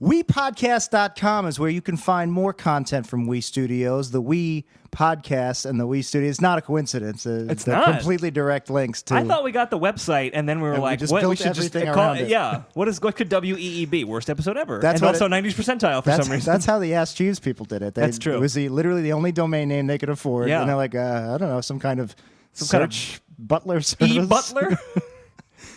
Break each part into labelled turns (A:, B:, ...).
A: WePodcast.com is where you can find more content from We Studios, the We Podcast and the We Studios. It's not a coincidence.
B: It's
A: they're
B: not.
A: Completely direct links to.
B: I thought we got the website, and then we were
A: And we
B: like,
A: just
B: "What?
A: built
B: We should just
A: everything
B: call
A: around
B: it."
A: it.
B: Yeah. What could WEE be? Worst episode ever.
A: That's
B: and
A: what
B: also 90s percentile for some reason.
A: That's how the Ask Jeeves people did it.
B: That's true.
A: It was literally the only domain name they could afford.
B: Yeah.
A: And they're like, I don't know, some kind of
B: kind of
A: search butler service.
B: E-Butler?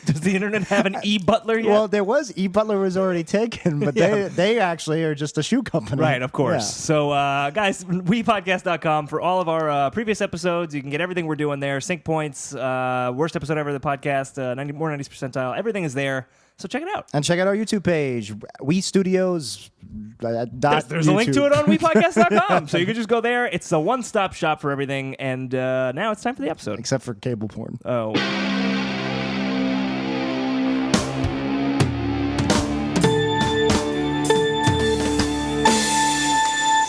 B: Does the internet have an E-Butler yet?
A: Well, there was E-Butler was already taken, but
B: Yeah.
A: they actually are just a shoe company.
B: Right, of course.
A: Yeah.
B: So, guys, WePodcast.com for all of our previous episodes. You can get everything we're doing there. Sync points, worst episode ever of the podcast, more 90s percentile. Everything is there. So check it out.
A: And check out our YouTube page, We Studios.
B: There's a link to it on WePodcast.com. So you can just go there. It's a one-stop shop for everything. And now it's time for the episode.
A: Except for cable porn.
B: Oh.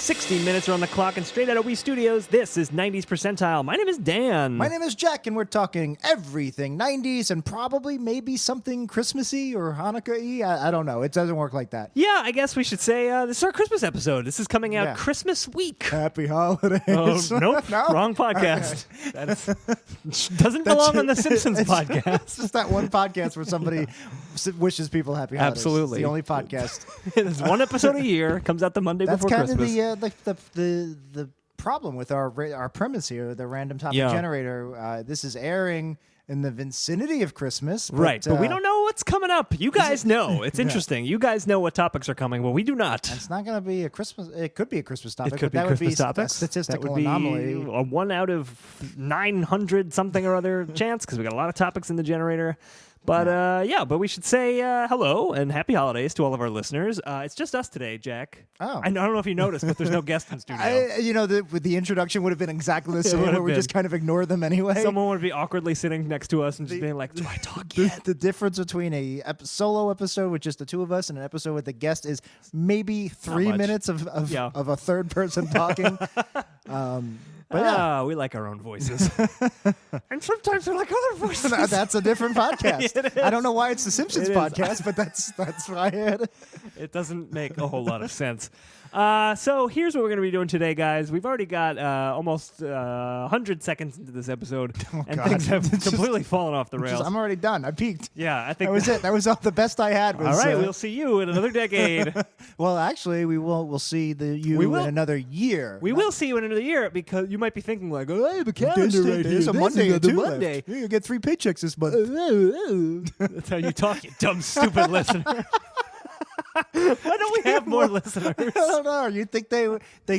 B: 60 minutes are on the clock, and straight out of We Studios, this is 90s Percentile. My name is Dan.
A: My name is Jack, and we're talking everything 90s and probably maybe something Christmassy or Hanukkah-y. I don't know. It doesn't work like that.
B: Yeah, I guess we should say this is our Christmas episode. This is coming out Christmas week.
A: Happy holidays.
B: Oh, nope.
A: No?
B: Wrong podcast. Doesn't belong on the Simpsons podcast.
A: It's just that one podcast where somebody wishes people happy holidays.
B: Absolutely.
A: It's the only podcast.
B: There's one episode a year. Comes out the Monday before
A: That's
B: Christmas.
A: kind of the problem with our premise here, the random topic generator. This is airing in the vicinity of Christmas.
B: But we don't know what's coming up. You guys know. It's interesting. You guys know what topics are coming, but we do not.
A: It's not going to be a Christmas. It could be a Christmas topic.
B: It could
A: but
B: be
A: that
B: Christmas
A: would be
B: topics.
A: a statistical
B: that would be
A: anomaly.
B: A 1 out of 900 something or other chance because we got a lot of topics in the generator. But but we should say hello and happy holidays to all of our listeners. It's just us today, Jack.
A: Oh.
B: I don't know if you noticed, but there's no guest in studio.
A: The introduction would have been exactly the same, where we just kind of ignore them anyway.
B: Someone would be awkwardly sitting next to us and just being like, do I talk yet?
A: The difference between a solo episode with just the two of us and an episode with a guest is maybe 3 minutes of a third person talking. But
B: we like our own voices. And sometimes they're like other voices.
A: That's a different podcast. I don't know why it's the Simpsons
B: It is.
A: podcast, but that's why
B: it doesn't make a whole lot of sense. So here's what we're going to be doing today, guys. We've already got almost 100 seconds into this episode, and things have completely fallen off the rails.
A: I'm already done. I peaked.
B: Yeah, I think
A: that was it. That was all the best I had. Was,
B: all right, we'll see you in another decade.
A: Well, actually, we'll see you in another year.
B: We will see you in another year because you might be thinking like, oh, I have a calendar right here.
A: There's a Monday or two
B: Monday.
A: left. You get 3 paychecks this month.
B: That's how you talk, you dumb, stupid listener. Why don't we have more listeners?
A: I don't know. You'd think they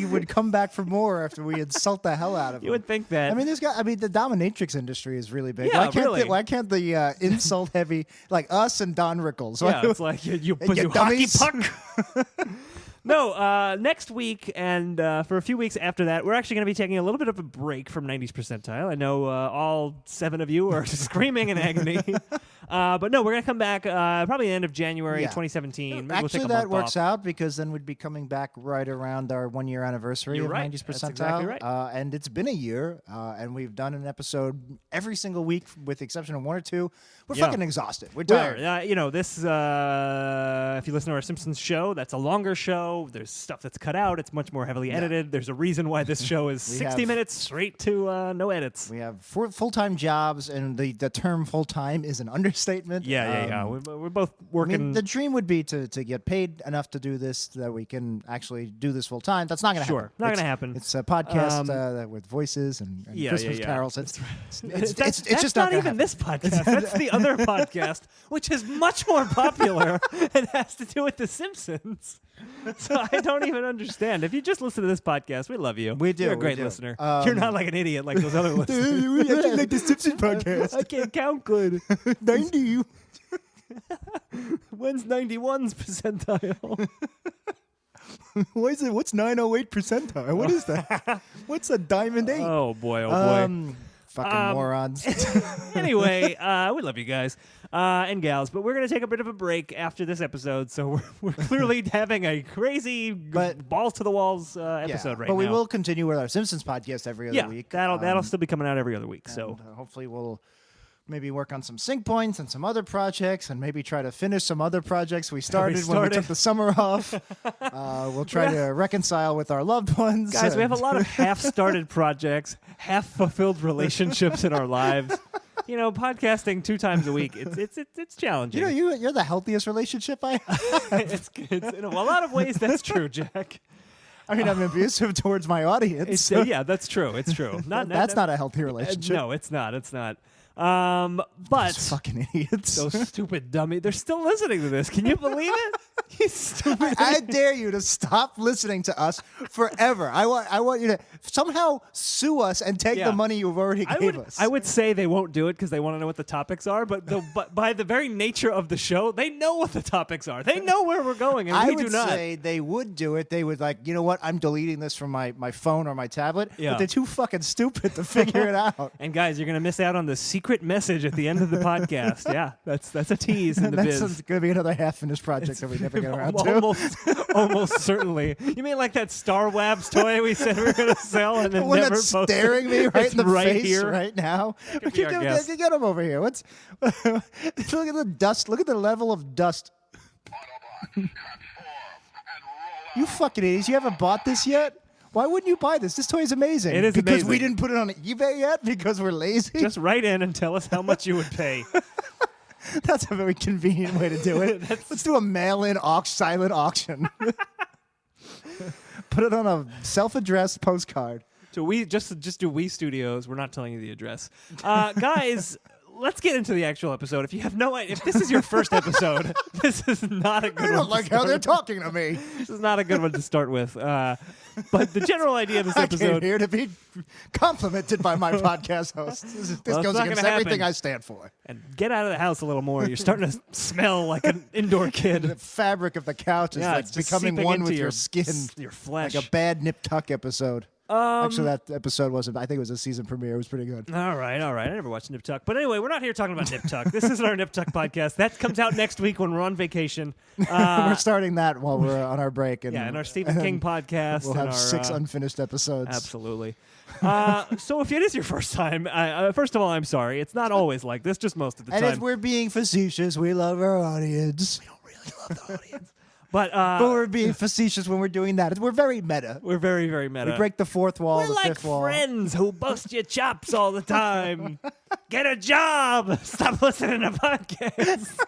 A: would come back for more after we insult the hell out of them.
B: You would think that.
A: I mean, the dominatrix industry is really big.
B: Yeah, really.
A: Why can't the insult heavy like us and Don Rickles?
B: Yeah, it's like you hockey puck. No, next week and for a few weeks after that, we're actually going to be taking a little bit of a break from 90s Percentile. I know all 7 of you are screaming in agony. But no, we're going to come back probably the end of January 2017. Maybe
A: Actually,
B: we'll take a
A: that
B: month
A: works
B: off.
A: out because then we'd be coming back right around our 1-year anniversary
B: You're
A: of
B: right.
A: 90s Percentile.
B: That's exactly right.
A: And it's been a year, and we've done an episode every single week with the exception of 1 or 2. We're fucking exhausted. We're tired.
B: This, if you listen to our Simpsons show, that's a longer show. There's stuff that's cut out. It's much more heavily edited. There's a reason why this show is 60 minutes straight to no edits.
A: We have 4 full-time jobs, and the term full-time is an understatement.
B: Yeah. We're both working.
A: I mean, the dream would be to get paid enough to do this so that we can actually do this full-time. That's not going to happen.
B: Not going to happen.
A: It's a podcast with voices and Christmas carols. It's just
B: not even this podcast. That's the other podcast, which is much more popular and has to do with The Simpsons. So I don't even understand. If you just listen to this podcast, we love you.
A: We do.
B: You're a great listener. You're not like an idiot like those other listeners.
A: We actually like the Simpsons podcast.
B: I can't count good.
A: 90.
B: When's 91's percentile?
A: What's 908 percentile? What is that? What's a diamond 8?
B: Oh boy,
A: fucking morons.
B: Anyway, we love you guys and gals, but we're going to take a bit of a break after this episode, so we're clearly having a crazy balls to the walls episode right now.
A: But we will continue with our Simpsons podcast every other week.
B: That'll still be coming out every other week. So
A: hopefully we'll maybe work on some sync points and some other projects, and maybe try to finish some other projects we started when we took the summer off. We'll try to reconcile with our loved ones.
B: Guys, we have a lot of half-started projects, half-fulfilled relationships in our lives. You know, podcasting 2 times a week, it's challenging.
A: You know, you're the healthiest relationship I have.
B: it's in a lot of ways, that's true, Jack.
A: I mean, I'm abusive towards my audience.
B: Yeah, that's true. It's true.
A: That's not a healthy relationship.
B: No, it's not. It's not. But
A: those fucking idiots.
B: Those stupid dummies. They're still listening to this. Can you believe it? You stupid.
A: I dare you to stop listening to us forever. I want you to somehow sue us and take the money you've already gave us.
B: I would say they won't do it because they want to know what the topics are, but by the very nature of the show, they know what the topics are. They know where we're going, and we do not.
A: I would say they would do it. They would you know what? I'm deleting this from my phone or my tablet, but they're too fucking stupid to figure it out.
B: And guys, you're going to miss out on the secret message at the end of the podcast. Yeah, that's a tease in the biz.
A: That's going to be another half-finished project that we never get around to.
B: Almost certainly. You mean like that Star Wabs toy we said we were going to sell and then
A: the one
B: never
A: that's
B: posted?
A: staring me right in the face
B: here.
A: right now.
B: Get
A: him over here. Look at the dust. Look at the level of dust. You fucking idiots. You haven't bought this yet? Why wouldn't you buy this? This toy is amazing.
B: It is
A: because
B: amazing.
A: We didn't put it on eBay yet because we're lazy.
B: Just write in and tell us how much you would pay.
A: That's a very convenient way to do it. Let's do a mail-in silent auction. Put it on a self-addressed postcard.
B: So we just do We Studios. We're not telling you the address, guys. Let's get into the actual episode. If you have no idea, if this is your first episode, this is not a good one.
A: I don't like how they're talking to me.
B: This is not a good one to start with. But the general idea of this episode...
A: I came here to be complimented by my podcast host. This goes against everything I stand for.
B: And get out of the house a little more. You're starting to smell like an indoor kid.
A: The fabric of the couch is becoming one with your skin.
B: Your flesh.
A: Like a bad Nip Tuck episode. Actually, that episode wasn't. I think it was a season premiere. It was pretty good.
B: All right. I never watched Nip Tuck. But anyway, we're not here talking about Nip Tuck. This isn't our Nip Tuck podcast. That comes out next week when we're on vacation.
A: We're starting that while we're on our break. And
B: our Stephen King podcast.
A: We'll have 6 unfinished episodes.
B: Absolutely. So if it is your first time, first of all, I'm sorry. It's not always like this, just most of the time.
A: And if we're being facetious, we love our audience.
B: We don't really love the audience. But
A: we're being facetious when we're doing that. We're very meta.
B: We're very, very meta.
A: We break the fourth wall,
B: we're
A: the
B: like
A: fifth wall.
B: We're like friends who bust your chops all the time. Get a job. Stop listening to podcasts.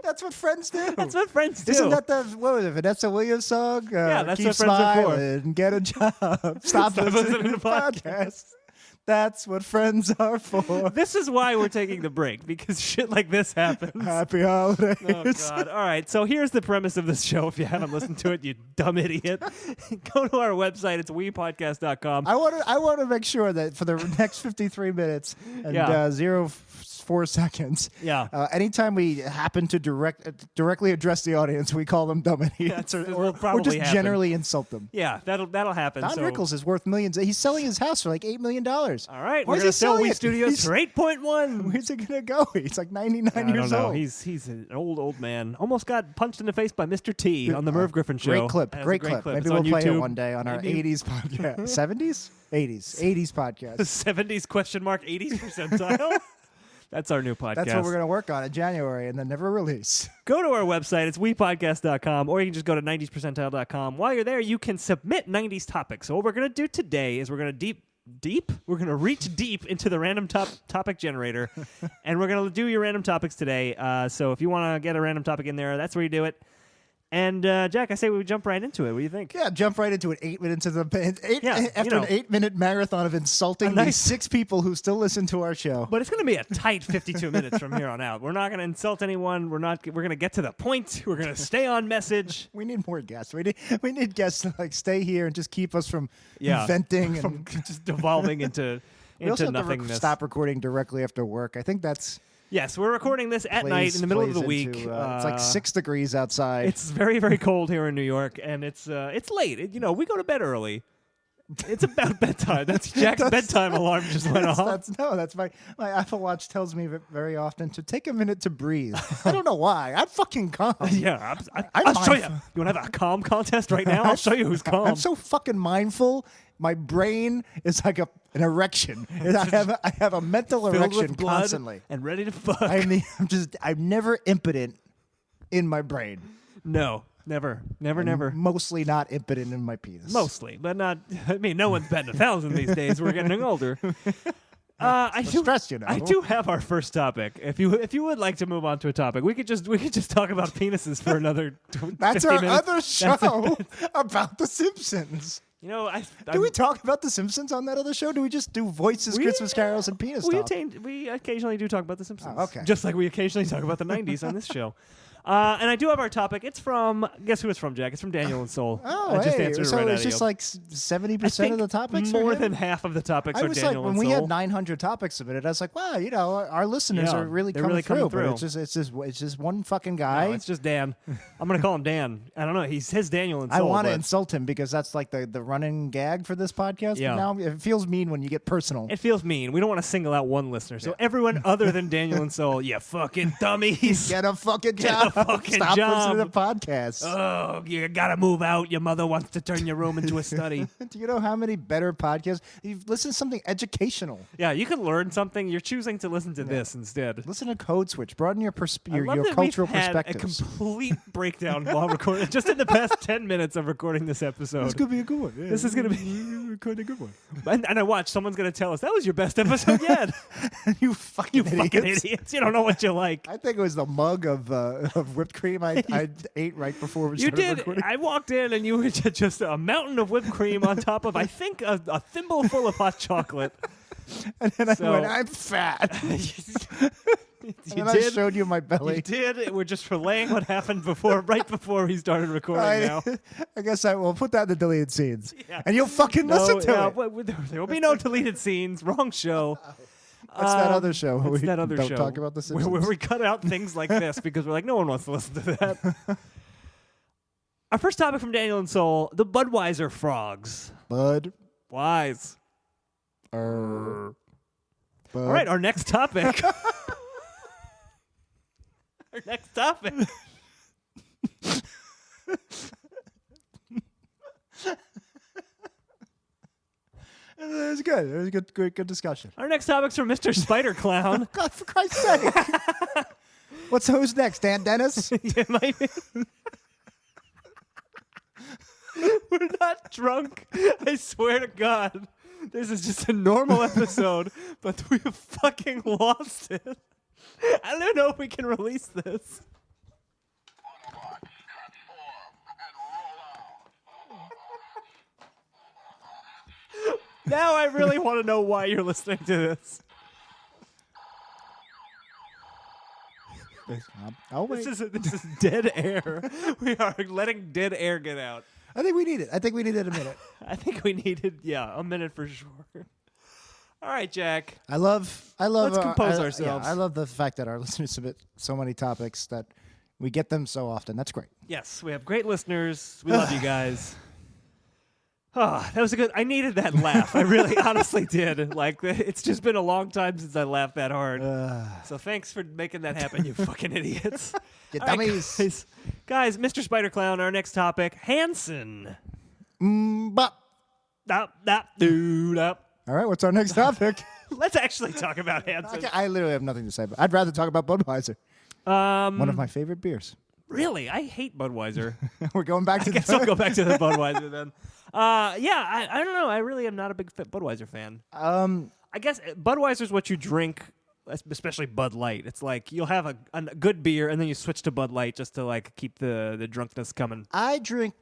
A: That's what friends do.
B: That's what friends do.
A: Isn't that what was it, Vanessa Williams song?
B: Yeah, that's
A: Keep
B: what friends are for.
A: And get a job. Stop listening to podcasts. That's what friends are for.
B: This is why we're taking the break, because shit like this happens.
A: Happy holidays.
B: Oh, God. All right, so here's the premise of this show. If you haven't listened to it, you dumb idiot. Go to our website. It's wepodcast.com.
A: I want to make sure that for the next 53 minutes and 04 seconds, anytime we happen to directly address the audience, we call them dumb idiots or just generally insult them.
B: Yeah, that'll happen.
A: Don Rickles is worth millions. He's selling his house for like $8 million.
B: All right, we're going to sell We Studios for 8.1.
A: Where's it going to go? He's like 99 years old.
B: He's an old man. Almost got punched in the face by Mr. T on the Merv Griffin show.
A: Great clip. Maybe we'll play it one day on our 80s podcast. 70s? 80s podcast.
B: 70s $80s percentile? That's our new podcast.
A: That's what we're going to work on in January and then never release.
B: Go to our website. It's wepodcast.com, or you can just go to 90spercentile.com. While you're there, you can submit 90s topics. So what we're going to do today is we're going to we're going to reach deep into the random topic generator, and we're going to do your random topics today. So if you want to get a random topic in there, that's where you do it. And Jack, I say we jump right into it. What do you think?
A: Yeah, jump right into it. 8 minutes of the after an 8-minute marathon of insulting these 6 people who still listen to our show.
B: But it's going to be a tight 52 minutes from here on out. We're not going to insult anyone. We're going to get to the point. We're going to stay on message.
A: We need more guests. We need guests to stay here and just keep us from venting and
B: just devolving into
A: we also
B: nothingness.
A: Have to stop recording directly after work. I think that's.
B: Yes, we're recording this at night in the middle of the week.
A: It's like 6 degrees outside.
B: It's very, very cold here in New York, and it's late. We go to bed early. It's about bedtime. That's Jack's bedtime alarm just went off.
A: That's my Apple Watch tells me very often to take a minute to breathe. I don't know why. I'm fucking calm.
B: Yeah, I'll show you. You want to have a calm contest right now? I'll show you who's calm.
A: I'm so fucking mindful. My brain is like an erection. I have a mental erection constantly
B: and ready to fuck.
A: I'm never impotent in my brain.
B: No. Never.
A: Mostly not impotent in my penis.
B: Mostly, but not. I mean, no one's betting 1,000 these days. We're getting older. I do have our first topic. If you would like to move on to a topic, we could just talk about penises for another.
A: That's our
B: minutes.
A: other show about The Simpsons.
B: You know,
A: do we talk about The Simpsons on that other show? Do we just do voices, Christmas carols, and penis talk?
B: We occasionally do talk about The Simpsons.
A: Oh, okay.
B: Just like we occasionally talk about the 90s on this show. And I do have our topic. It's from, guess who it's from, Jack? It's from Daniel and Soul.
A: Oh,
B: I just answered it right
A: it's just like 70% of the topics?
B: More than half of the topics are Daniel and Soul.
A: When we had 900 topics submitted, I was like, wow, our listeners are really coming through. But it's just one fucking guy.
B: No, it's just Dan. I'm going to call him Dan. I don't know. He says Daniel and Soul.
A: I want to insult him because that's like the running gag for this podcast.
B: Yeah.
A: But now it feels mean when you get personal.
B: It feels mean. We don't want to single out one listener. So everyone other than Daniel and Soul, you fucking dummies.
A: Get a fucking job. Stop listening to the podcast.
B: Oh, you got to move out. Your mother wants to turn your room into a study.
A: Do you know how many better podcasts? You've listened to something educational.
B: Yeah, you can learn something. You're choosing to listen to this instead.
A: Listen to Code Switch. Broaden your cultural perspectives.
B: A complete breakdown while recording. Just in the past 10 minutes of recording this episode.
A: This could be a good one. Yeah.
B: This is going to be
A: quite a good one.
B: And I watch. Someone's going to tell us that was your best episode yet.
A: you fucking
B: idiots. You don't know what you like.
A: I think it was the mug of whipped cream I ate right before we started recording.
B: I walked in and you were just a mountain of whipped cream on top of, I think, a thimble full of hot chocolate.
A: And then I went, I'm fat. I showed you my belly.
B: You did. We're just relaying what happened right before we started recording now.
A: I guess I will put that in the deleted scenes. Yeah. And you'll fucking listen to it.
B: There will be no deleted scenes. Wrong show.
A: What's that other show?
B: Don't
A: talk about the Simpsons.
B: Where we cut out things like this because we're like, no one wants to listen to that. Our first topic from Daniel and Soul, the Budweiser frogs. Wise.
A: Bud.
B: All right, our next topic. Our next topic.
A: It was good. It was a good discussion.
B: Our next topic's from Mr. Spider Clown.
A: God, for Christ's sake. Who's next? Dan Dennis?
B: It might be. We're not drunk. I swear to God. This is just a normal episode, but we have fucking lost it. I don't know if we can release this. Now I really want to know why you're listening to this.
A: I'll wait.
B: This is dead air. We are letting dead air get out.
A: I think we need it. I think we needed a minute.
B: I think we needed, a minute for sure. All right, Jack.
A: I love.
B: Let's compose ourselves.
A: Yeah, I love the fact that our listeners submit so many topics that we get them so often. That's great.
B: Yes, we have great listeners. We love you guys. Oh, that was a good. I needed that laugh. I really, honestly did. Like, it's just been a long time since I laughed that hard. So thanks for making that happen, you fucking idiots.
A: You dummies.
B: Right, guys, Mr. Spider Clown, our next topic, Hanson.
A: Mmm-bop. All right, what's our next topic?
B: Let's actually talk about Hanson.
A: I literally have nothing to say, but I'd rather talk about Budweiser. One of my favorite beers.
B: Really? I hate Budweiser.
A: We're going back to
B: I guess I'll go back to the Budweiser then. I don't know. I really am not a big Budweiser fan. I guess Budweiser's what you drink, especially Bud Light. It's like you'll have a good beer and then you switch to Bud Light just to like keep the drunkenness coming.
A: I drink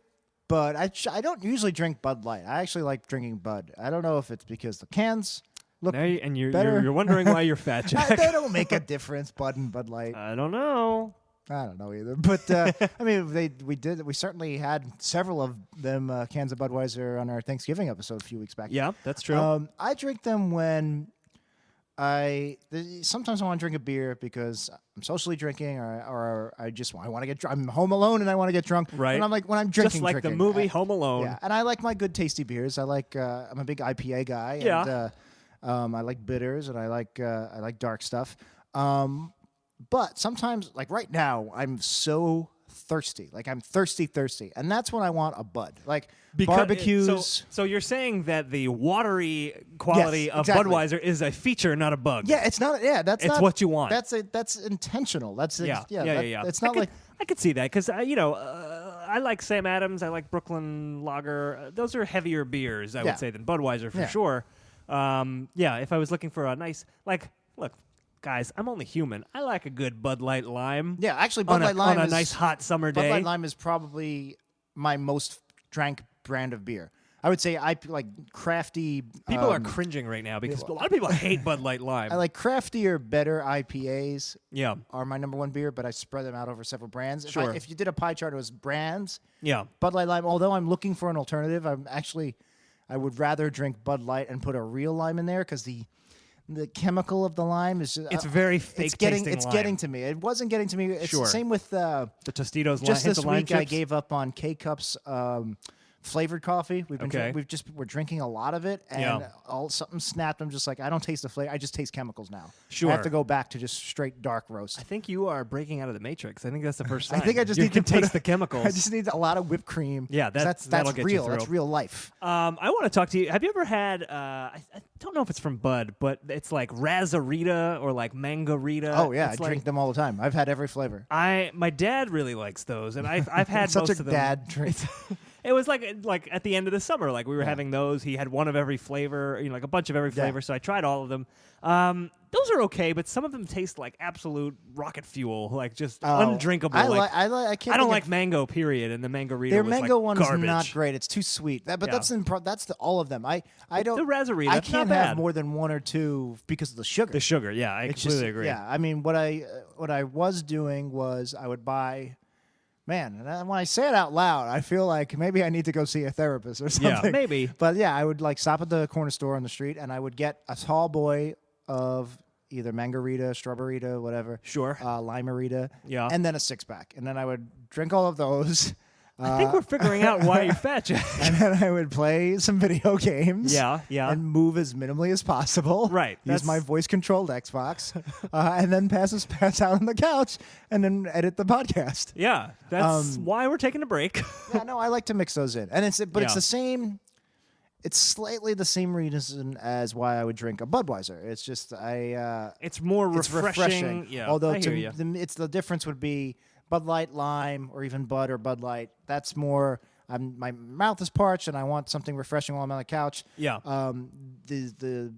A: Bud. I don't usually drink Bud Light. I actually like drinking Bud. I don't know if it's because the cans look better.
B: You're wondering why you're fat, Jack.
A: They don't make a difference, Bud and Bud Light.
B: I don't know.
A: I don't know either, but I mean, we certainly had several of them cans of Budweiser on our Thanksgiving episode a few weeks back.
B: Yeah, that's true.
A: I drink them when Sometimes I want to drink a beer because I'm socially drinking, or I want to get drunk. I'm home alone and I want to get drunk.
B: Right.
A: And I'm like when I'm drinking,
B: just like
A: drinking.
B: the movie Home Alone.
A: Yeah, and I like my good tasty beers. I'm a big IPA guy.
B: Yeah.
A: And, I like bitters and I like dark stuff. But sometimes, like right now, I'm so thirsty. Like I'm thirsty, and that's when I want a Bud. Like barbecues.
B: So you're saying that the watery quality of
A: exactly.
B: Budweiser is a feature, not a bug.
A: Yeah, it's not. Yeah, that's
B: it's
A: not
B: what you want.
A: That's intentional. That's
B: yeah.
A: It's not like
B: I could see that because I like Sam Adams. I like Brooklyn Lager. Those are heavier beers, I would say, than Budweiser for sure. If I was looking for a nice look. Guys, I'm only human. I like a good Bud Light Lime.
A: Yeah, actually, Bud Light Lime
B: on a nice hot summer day.
A: Bud Light Lime is probably my most drank brand of beer. I would say I like crafty.
B: People are cringing right now because a lot of people hate Bud Light Lime.
A: I like craftier, better IPAs.
B: Yeah,
A: are my number one beer, but I spread them out over several brands.
B: Sure.
A: If you did a pie chart, it was brands.
B: Yeah,
A: Bud Light Lime. Although I'm looking for an alternative, I would rather drink Bud Light and put a real lime in there because the chemical of the lime is just,
B: it's very fake.
A: It's getting to me. It wasn't getting to me. It's the same with the
B: Tostitos.
A: Just this week,
B: chips.
A: I gave up on K-Cups flavored coffee. We're drinking a lot of it, and something snapped. I'm just like, I don't taste the flavor. I just taste chemicals now.
B: Sure,
A: I have to go back to just straight dark roast.
B: I think you are breaking out of the matrix. I think that's the first sign.
A: I think I just need to
B: taste the chemicals.
A: I just need a lot of whipped cream.
B: Yeah,
A: that's
B: get
A: real.
B: You through.
A: That's real life.
B: I want to talk to you. Have you ever had? I don't know if it's from Bud, but it's like Razarita or like Mangarita.
A: Oh yeah, I drink them all the time. I've had every flavor.
B: My dad really likes those, and I've had
A: such
B: most
A: a
B: of them.
A: dad drink.
B: It was like at the end of the summer, like we were having those. He had one of every flavor, like a bunch of every flavor. So I tried all of them. Those are okay, but some of them taste like absolute rocket fuel, like just undrinkable.
A: I
B: don't like mango, period, and the Mangarita.
A: Their
B: was
A: mango
B: like
A: one's
B: garbage.
A: not great. It's too sweet. That's all of them. I don't.
B: The Razarita.
A: I can't have more than one or two because of the sugar.
B: The sugar, yeah, I completely agree.
A: Yeah, I mean, what I was doing was I would buy. Man, and when I say it out loud, I feel like maybe I need to go see a therapist or something.
B: Yeah, maybe.
A: But yeah, I would stop at the corner store on the street, and I would get a tall boy of either Mangarita, Strawberryta, whatever.
B: Sure.
A: Limerita.
B: Yeah.
A: And then a six-pack. And then I would drink all of those.
B: I think we're figuring out why you're fat, Jack.
A: And then I would play some video games.
B: Yeah.
A: And move as minimally as possible.
B: Right.
A: Use my voice-controlled Xbox. And then pass out on the couch and then edit the podcast.
B: Yeah. That's why we're taking a break.
A: Yeah, no, I like to mix those in. And it's the same. It's slightly the same reason as why I would drink a Budweiser. It's just
B: it's more refreshing.
A: Yeah. Although it's the difference would be Bud Light Lime or even Bud or Bud Light. That's more. My mouth is parched and I want something refreshing while I'm on the couch.
B: Yeah.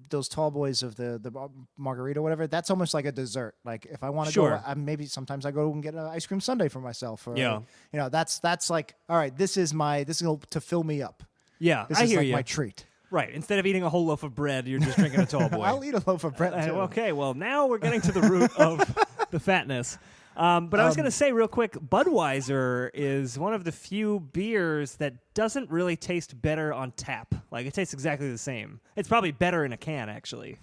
A: Those tall boys of the margarita, whatever. That's almost like a dessert. Like if I want to go, maybe sometimes I go and get an ice cream sundae for myself. Or, that's like, all right, this is to fill me up.
B: Yeah,
A: this is like my treat.
B: Right. Instead of eating a whole loaf of bread, you're just drinking a tall boy.
A: I'll eat a loaf of bread too.
B: Okay, well, now we're getting to the root of the fatness. But I was going to say real quick, Budweiser is one of the few beers that doesn't really taste better on tap. Like, it tastes exactly the same. It's probably better in a can, actually.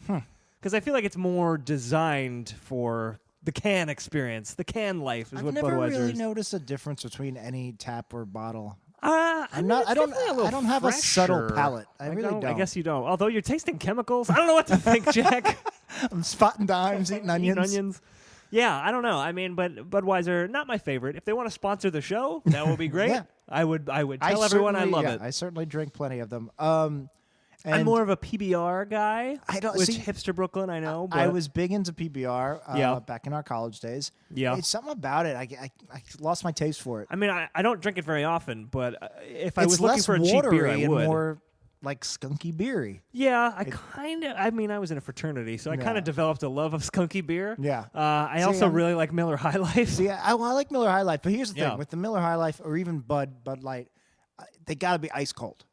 B: Because I feel like it's more designed for the can experience. The can life is what Budweiser is.
A: I've never really noticed a difference between any tap or bottle.
B: I don't
A: have a subtle palate. I really don't.
B: I guess you don't. Although you're tasting chemicals, I don't know what to think, Jack.
A: I'm spotting dimes, eating onions.
B: Yeah, I don't know. I mean, but Budweiser, not my favorite. If they want to sponsor the show, that would be great.
A: Yeah.
B: I would tell everyone I love it.
A: I certainly drink plenty of them.
B: I'm more of a PBR guy.
A: Which
B: hipster Brooklyn, I know. But
A: I was big into PBR back in our college days.
B: Yeah.
A: It's something about it. I lost my taste for it.
B: I mean, I don't drink it very often, but if I was looking for a cheap beer, I would.
A: And more like skunky beery.
B: Yeah, I was in a fraternity, so I kind of developed a love of skunky beer.
A: Yeah.
B: I also really like Miller High Life.
A: I like Miller High Life, but here's the thing. With the Miller High Life or even Bud Light, they got to be ice cold.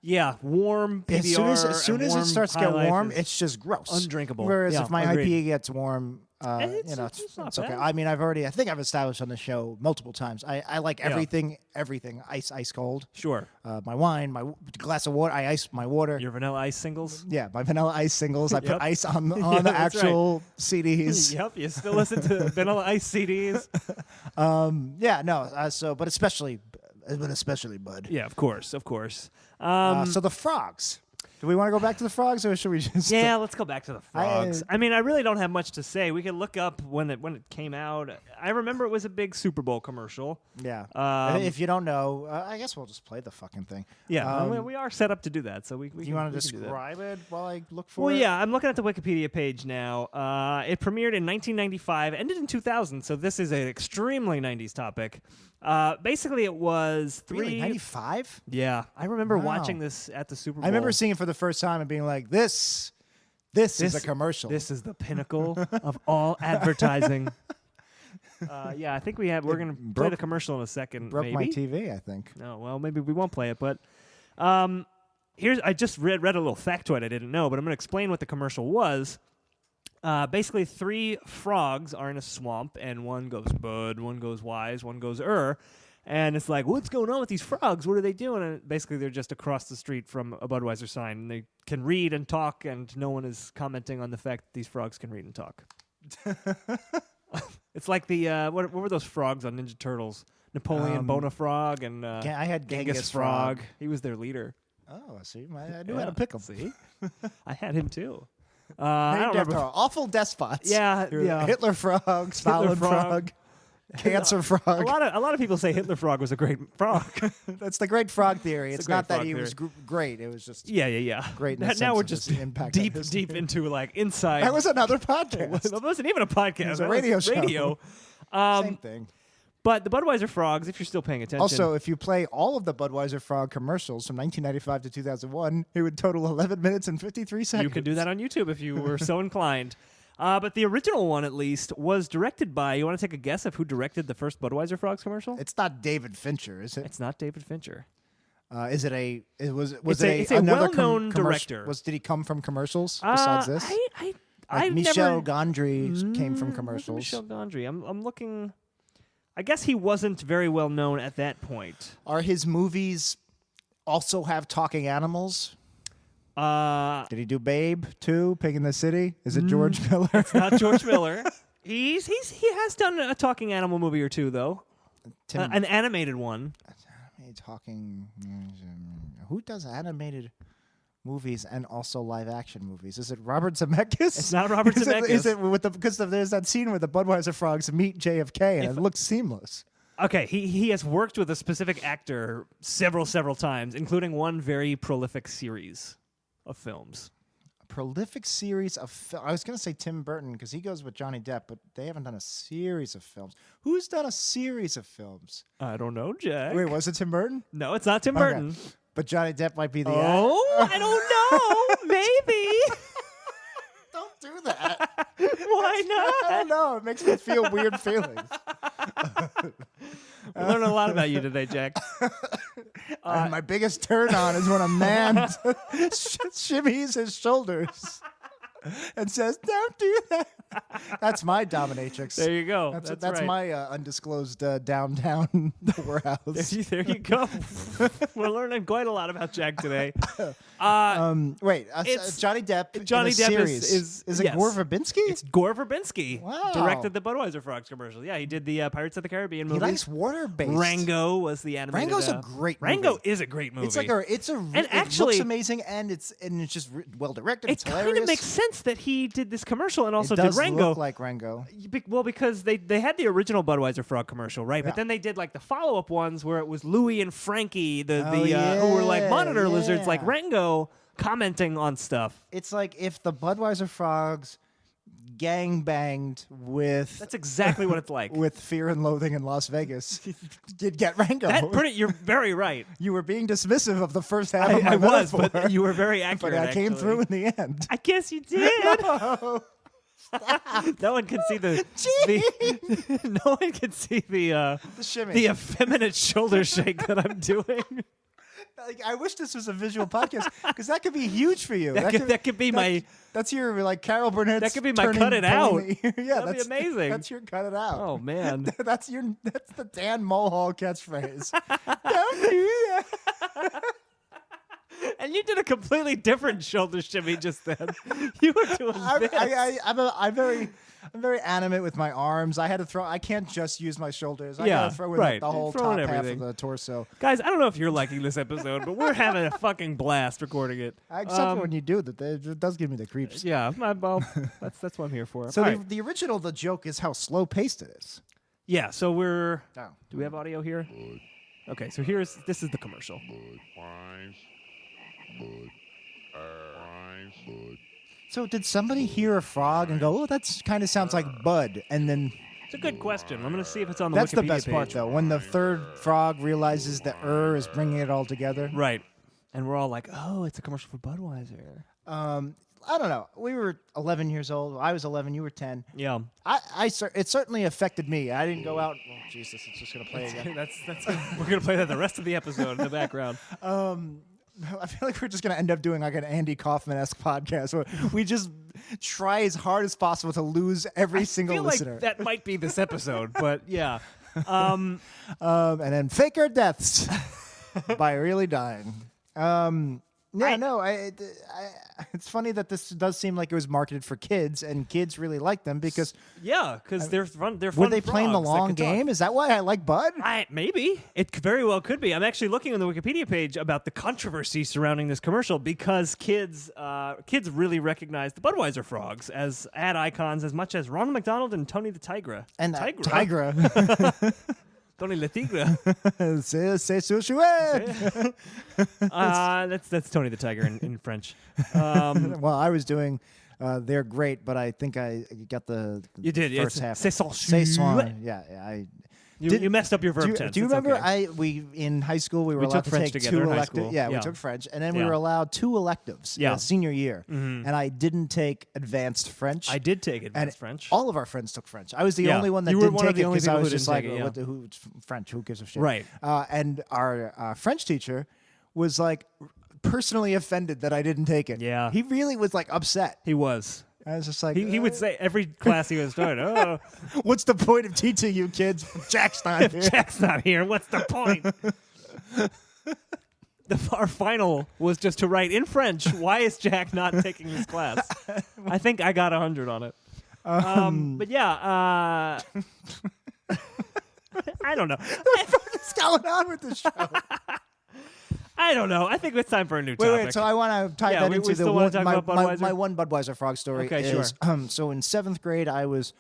B: Yeah, warm PBR.
A: As soon as it starts to get warm, it's just gross.
B: Undrinkable.
A: Whereas if my IPA gets warm, It's okay. I mean, I think I've established on the show multiple times. I like everything ice cold.
B: Sure.
A: My wine, my glass of water. I ice my water.
B: Your Vanilla Ice singles.
A: Yeah, my Vanilla Ice singles. I put ice on the actual CDs.
B: Yep, you still listen to Vanilla Ice CDs.
A: But especially Bud.
B: Yeah, of course.
A: So the frogs. Do we want to go back to the frogs, or should we just?
B: Yeah, let's go back to the frogs. I mean, I really don't have much to say. We could look up when it came out. I remember it was a big Super Bowl commercial.
A: Yeah. If you don't know, I guess we'll just play the fucking thing.
B: Yeah, we are set up to do that. So we
A: you want to describe it while I look for it?
B: Well, yeah, I'm looking at the Wikipedia page now. It premiered in 1995, ended in 2000. So this is an extremely 90s topic. Basically, it was
A: 95?
B: Yeah, I remember watching this at the Super Bowl.
A: I remember seeing it for the first time and being like, "This is a commercial.
B: This is the pinnacle of all advertising." I think we're gonna play the commercial in a second.
A: Broke
B: maybe
A: my TV, I think.
B: No, well, maybe we won't play it, but I just read a little factoid I didn't know, but I'm gonna explain what the commercial was. Basically, 3 frogs are in a swamp, and one goes Bud, one goes Wise, one goes and it's like, what's going on with these frogs? What are they doing? And basically, they're just across the street from a Budweiser sign, and they can read and talk, and no one is commenting on the fact that these frogs can read and talk. It's like the what were those frogs on Ninja Turtles? Napoleon Bonafrog and
A: I had Genghis
B: Frog. He was their leader.
A: Oh, see, I knew how to pick him.
B: See, I had him too.
A: I don't remember. Awful despots.
B: Yeah.
A: Hitler Frog, Stalin Frog, Cancer Frog.
B: A lot of people say Hitler Frog was a great frog.
A: That's the great frog theory. It's not that he was great. It was just great.
B: Now we're just deep into like inside.
A: That was another podcast.
B: It wasn't even a podcast.
A: It was a radio show. Same thing.
B: But the Budweiser frogs, if you're still paying attention.
A: Also, if you play all of the Budweiser frog commercials from 1995 to 2001, it would total 11 minutes and 53 seconds.
B: You could do that on YouTube if you were so inclined. But the original one, at least, was directed by. You want to take a guess of who directed the first Budweiser frogs commercial?
A: It's not David Fincher, is it?
B: It's not David Fincher.
A: Is it a? Was
B: it's a well-known director.
A: Did he come from commercials besides this? Michel Gondry came from commercials.
B: Michel Gondry. I'm looking. I guess he wasn't very well known at that point.
A: Are his movies also have talking animals? Did he do Babe too? Pig in the City? Is it George Miller?
B: It's not George Miller. He has done a talking animal movie or two though. An animated one.
A: Talking. Who does animated movies and also live action movies? Is it Robert Zemeckis?
B: It's not Robert Zemeckis.
A: Is it because there's that scene where the Budweiser frogs meet JFK and it looks seamless.
B: Okay, he has worked with a specific actor several times, including one very prolific series of films.
A: A prolific series of I was going to say Tim Burton because he goes with Johnny Depp, but they haven't done a series of films. Who's done a series of films?
B: I don't know, Jack.
A: Wait, was it Tim Burton?
B: No, it's not Tim Burton.
A: But Johnny Depp might be the
B: I don't know. Maybe.
A: Don't do that.
B: Why not?
A: I don't know. It makes me feel weird feelings.
B: We learned a lot about you today, Jack.
A: My biggest turn on is when a man shimmies his shoulders and says, "Don't do that." That's my dominatrix.
B: There you go.
A: That's
B: right.
A: my undisclosed downtown warehouse.
B: There you go. We're learning quite a lot about Jack today.
A: Johnny Depp.
B: Johnny Depp
A: series. Is it Gore Verbinski?
B: It's Gore Verbinski.
A: Wow.
B: Directed the Budweiser Frogs commercial. Yeah, he did the Pirates of the Caribbean movie.
A: He likes water-based.
B: Rango was the animated.
A: Rango's a great movie.
B: Rango is a great movie.
A: It looks amazing and it's just well directed. It's hilarious.
B: It kind of makes sense that he did this commercial and also did Rango.
A: It does look like Rango.
B: Well, because they had the original Budweiser frog commercial, right? Yeah. But then they did like the follow-up ones where it was Louie and Frankie, who were like monitor lizards, like Rango, commenting on stuff.
A: It's like if the Budweiser frogs gang banged with...
B: That's exactly what it's like.
A: With Fear and Loathing in Las Vegas. You'd get Rango.
B: You're very right.
A: You were being dismissive of the first half of my metaphor.
B: But you were very accurate,
A: But I came through in the end.
B: I guess you did.
A: No.
B: No one can see no one can see the
A: shimmy.
B: the effeminate shoulder shake that I'm doing.
A: Like, I wish this was a visual podcast because that could be huge for you.
B: That could be my.
A: That's your like Carol Burnett's.
B: That could be my cut it out.
A: Yeah,
B: that'd be amazing.
A: That's your cut it out.
B: Oh man,
A: that's the Dan Mulhall catchphrase. Don't do that.
B: And you did a completely different shoulder shimmy just then. You were doing this.
A: I'm very animate with my arms. I had to throw. I can't just use my shoulders. I gotta throw in
B: right.
A: the whole top half of the torso.
B: Guys, I don't know if you're liking this episode, but we're having a fucking blast recording it.
A: Except for when you do that, it does give me the creeps.
B: Yeah, well, that's what I'm here for.
A: So the original, the joke is how slow paced it is.
B: Yeah. So we're. Oh. Do we have audio here? Okay. So this is the commercial.
A: So did somebody hear a frog and go, "Oh, that kind of sounds like Bud," and then?
B: It's a good question. I'm going to see if it's on the
A: That's
B: Wikipedia
A: the best
B: page.
A: part, though, when the third frog realizes that is bringing it all together.
B: Right, and we're all like, "Oh, it's a commercial for Budweiser."
A: I don't know. We were 11 years old. I was 11. You were 10.
B: Yeah.
A: It certainly affected me. I didn't go out. Oh, Jesus, it's just going to play again.
B: We're going to play that the rest of the episode in the background.
A: I feel like we're just going to end up doing like an Andy Kaufman-esque podcast where we just try as hard as possible to lose every single listener.
B: Like that might be this episode, but yeah.
A: And then Faker Deaths by Really Dying. It's funny that this does seem like it was marketed for kids, and kids really like them because
B: they're fun. They're fun.
A: Were they playing the long game? Is that why I like Bud?
B: Maybe it very well could be. I'm actually looking on the Wikipedia page about the controversy surrounding this commercial because kids really recognize the Budweiser frogs as ad icons as much as Ronald McDonald and Tony the Tigra.
A: And Tigra.
B: Tony Le Tigre. That's Tony the Tiger in French.
A: Well, I was doing They're Great, but I think I got the first half.
B: C'est son.
A: Yeah.
B: You messed up your verb tense.
A: Do you remember
B: okay.
A: in high school we were allowed to take two electives? Yeah, we took French, and then we were allowed 2 electives senior year. Mm-hmm. And I didn't take advanced French.
B: I did take advanced French.
A: All of our friends took French. I was the only one that didn't take it because I was just like, French? Who gives a shit?
B: Right.
A: And our French teacher was like personally offended that I didn't take it.
B: Yeah.
A: He really was like upset.
B: He was.
A: I was just like...
B: He would say every class he was doing,
A: what's the point of teaching you kids? Jack's not here.
B: Jack's not here. What's the point? Our final was just to write in French, why is Jack not taking this class? I think I got 100 on it. But yeah, I don't know.
A: What the fuck is going on with this show?
B: I don't know. I think it's time for a new topic.
A: Wait. So I want to tie that into my one Budweiser frog story.
B: Okay,
A: is, sure. So in 7th grade, I was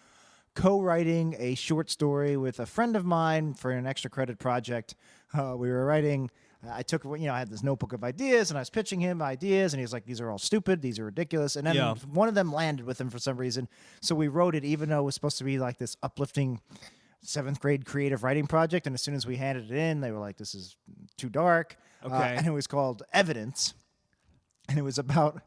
A: co-writing a short story with a friend of mine for an extra credit project. We were writing. I took, I had this notebook of ideas, and I was pitching him ideas, and he was like, "These are all stupid. These are ridiculous." And then one of them landed with him for some reason. So we wrote it, even though it was supposed to be like this uplifting 7th grade creative writing project. And as soon as we handed it in, they were like, "This is too dark."
B: Okay.
A: And it was called Evidence, and it was about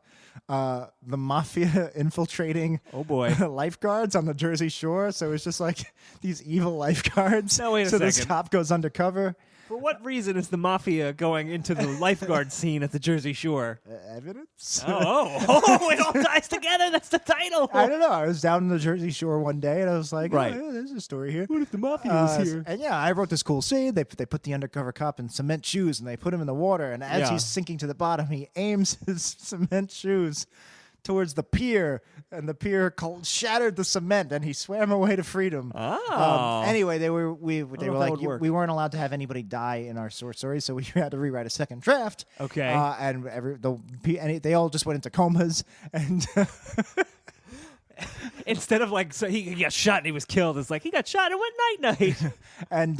A: the mafia infiltrating lifeguards on the Jersey Shore. So it was just like these evil lifeguards.
B: Now, wait a
A: so
B: second.
A: this cop goes undercover.
B: For what reason is the mafia going into the lifeguard scene at the Jersey Shore?
A: Evidence?
B: Oh, it all ties together. That's the title.
A: I don't know. I was down on the Jersey Shore one day, and I was like, there's a story here.
B: What if the mafia was here?
A: And I wrote this cool scene. They put the undercover cop in cement shoes, and they put him in the water, and as he's sinking to the bottom, he aims his cement shoes towards the pier, and the pier shattered the cement, and he swam away to freedom. Anyway, they were like, we weren't allowed to have anybody die in our short story, so we had to rewrite a second draft.
B: Okay.
A: And they all just went into comas, and
B: instead of so he got shot and he was killed, it's like he got shot and went night.
A: And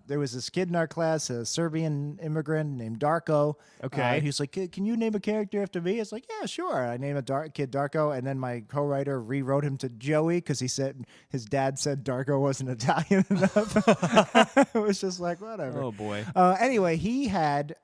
A: there was this kid in our class, a Serbian immigrant named Darko.
B: Okay.
A: He's like, "Can you name a character after me?" It's like, "Yeah, sure." I named a kid Darko, and then my co-writer rewrote him to Joey because he said his dad said Darko wasn't Italian enough. It was just like, whatever.
B: Oh boy.
A: Anyway, he had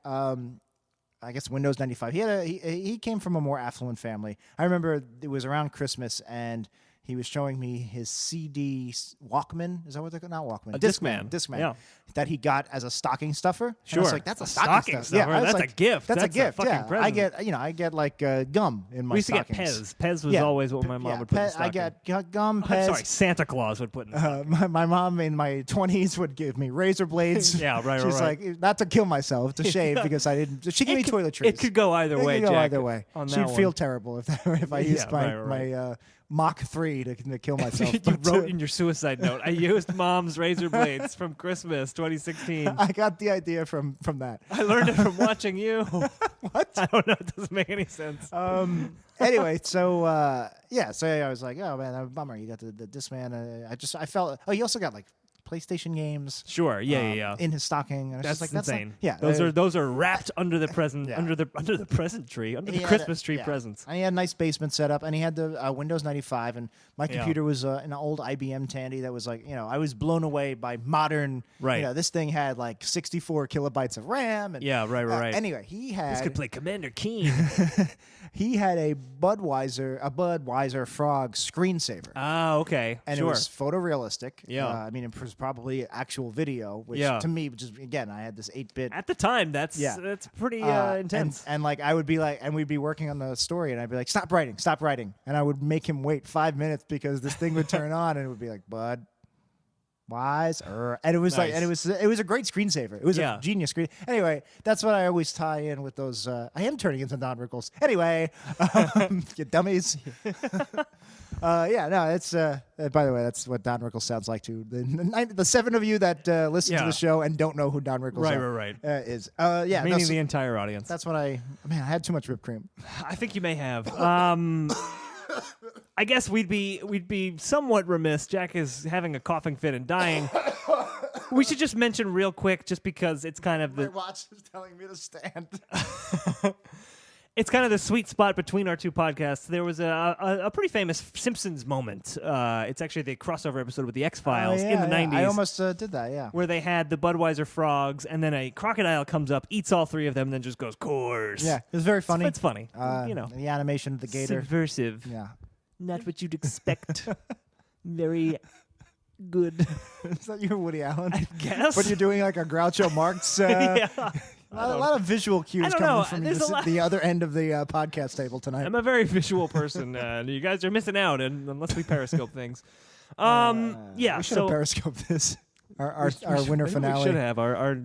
A: I guess Windows 95. He came from a more affluent family. I remember it was around Christmas, and he was showing me his CD Walkman. Is that what they're called? Not Walkman. Discman.
B: Yeah.
A: That he got as a stocking stuffer.
B: Sure.
A: I was like, that's a stocking stuffer.
B: Yeah, that's a gift.
A: That's a gift.
B: Fucking present.
A: I get like gum in my
B: We used to get
A: stockings.
B: Pez. Pez was always what my mom would put in the stocking.
A: I got gum, Pez.
B: I'm sorry, Santa Claus would put in the stocking.
A: My mom in my 20s would give me razor blades.
B: Yeah, right.
A: She's like, not to kill myself, to shave because I didn't. She gave me toiletries.
B: It could go either way,
A: It could go
B: Jack,
A: either way.
B: She'd
A: feel terrible if I used my Mach 3 to kill myself.
B: You wrote in your suicide note, I used Mom's razor blades from Christmas 2016.
A: I got the idea from that.
B: I learned it from watching you.
A: What?
B: I don't know. It doesn't make any sense.
A: Anyway, so I was like, oh man, bummer. You got the Discman. I felt. Oh, you also got like PlayStation games.
B: Sure. Yeah.
A: In his stocking. And
B: That's
A: just like,
B: insane.
A: Yeah.
B: Those are wrapped under the present under the present tree, under the Christmas tree presents.
A: And he had a nice basement set up, and he had the Windows 95, and my computer was an old IBM Tandy that was like, I was blown away by modern.
B: Right.
A: This thing had like 64 kilobytes of RAM. And,
B: right.
A: Anyway,
B: This could play Commander Keen.
A: He had a Budweiser Frog screensaver.
B: Ah, okay.
A: And
B: sure.
A: it was photorealistic.
B: Yeah.
A: It was probably actual video, which to me, just again, I had this 8-bit.
B: At the time, that's pretty intense.
A: And like I would be like, and we'd be working on the story, and I'd be like, stop writing, and I would make him wait 5 minutes because this thing would turn on, and it would be like, Bud. And it was like, and it was a great screensaver. It was a genius screen. Anyway, that's what I always tie in with those. I am turning into Don Rickles. Anyway, you dummies. It's. By the way, that's what Don Rickles sounds like too. The 7 of you that listen to the show and don't know who Don Rickles is.
B: Meaning the entire audience.
A: That's what I had too much whipped cream.
B: I think you may have. I guess we'd be somewhat remiss. Jack is having a coughing fit and dying. We should just mention real quick, just because it's kind of
A: my watch is telling me to stand.
B: It's kind of the sweet spot between our two podcasts. There was a pretty famous Simpsons moment. It's actually the crossover episode with the X-Files in the 90s.
A: I almost did that, yeah.
B: Where they had the Budweiser frogs, and then a crocodile comes up, eats all 3 of them, and then just goes, course.
A: Yeah, it was very funny.
B: It's funny.
A: The animation of the gator.
B: Subversive.
A: Yeah.
B: Not what you'd expect. Very good.
A: Is that your Woody Allen?
B: I guess.
A: But you're doing like a Groucho Marx.
B: Yeah.
A: A lot of visual cues coming from the other end of the podcast table tonight.
B: I'm a very visual person. You guys are missing out unless we Periscope things.
A: We should have Periscoped this. Our winter finale.
B: We should have our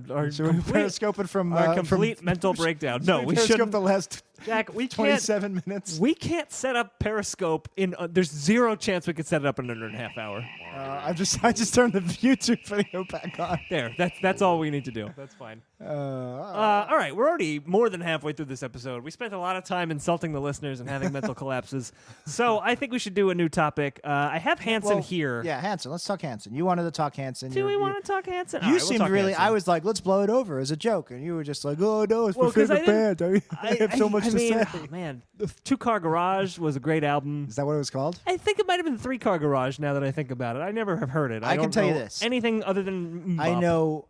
A: Periscope it from
B: our complete mental breakdown. No, we shouldn't.
A: The last
B: Jack,
A: 27 minutes.
B: We can't set up Periscope in. There's 0 chance we could set it up in under a half hour.
A: I just turned the YouTube video back on.
B: There, that's all we need to do. That's fine. All right, we're already more than halfway through this episode. We spent a lot of time insulting the listeners and having mental collapses. So I think we should do a new topic. I have Hanson here.
A: Yeah, Hanson. Let's talk Hanson. You wanted to talk Hanson.
B: Do we want to talk Hanson?
A: You seemed really. Hanson. I was like, let's blow it over as a joke, and you were just like, oh no, it's my favorite band. I have so much to say.
B: Oh, man, 2 Car Garage was a great album.
A: Is that what it was called?
B: I think it might have been 3 Car Garage. Now that I think about it, I never have heard it.
A: I can tell you this.
B: Anything other than mmm-bop.
A: I know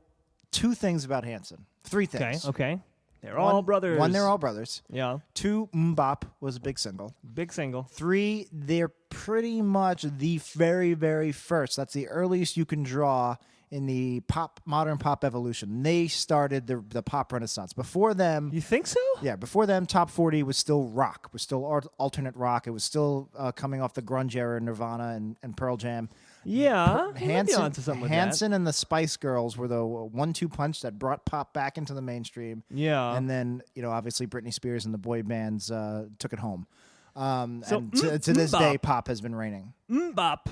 A: 2 things about Hanson. 3 things.
B: Okay. They're all brothers.
A: 1, they're all brothers.
B: Yeah.
A: 2, mmm-bop was a big single. 3, they're pretty much the very, very first. That's the earliest you can draw in the modern pop evolution. They started the pop renaissance. Before them...
B: You think so?
A: Yeah, before them, Top 40 was still rock. Was still alternate rock. It was still coming off the grunge era, Nirvana and Pearl Jam.
B: Yeah,
A: Hanson and the Spice Girls were the 1-2 punch that brought pop back into the mainstream.
B: Yeah.
A: And then, obviously Britney Spears and the boy bands took it home. And to this day, pop has been reigning.
B: Mmm-bop.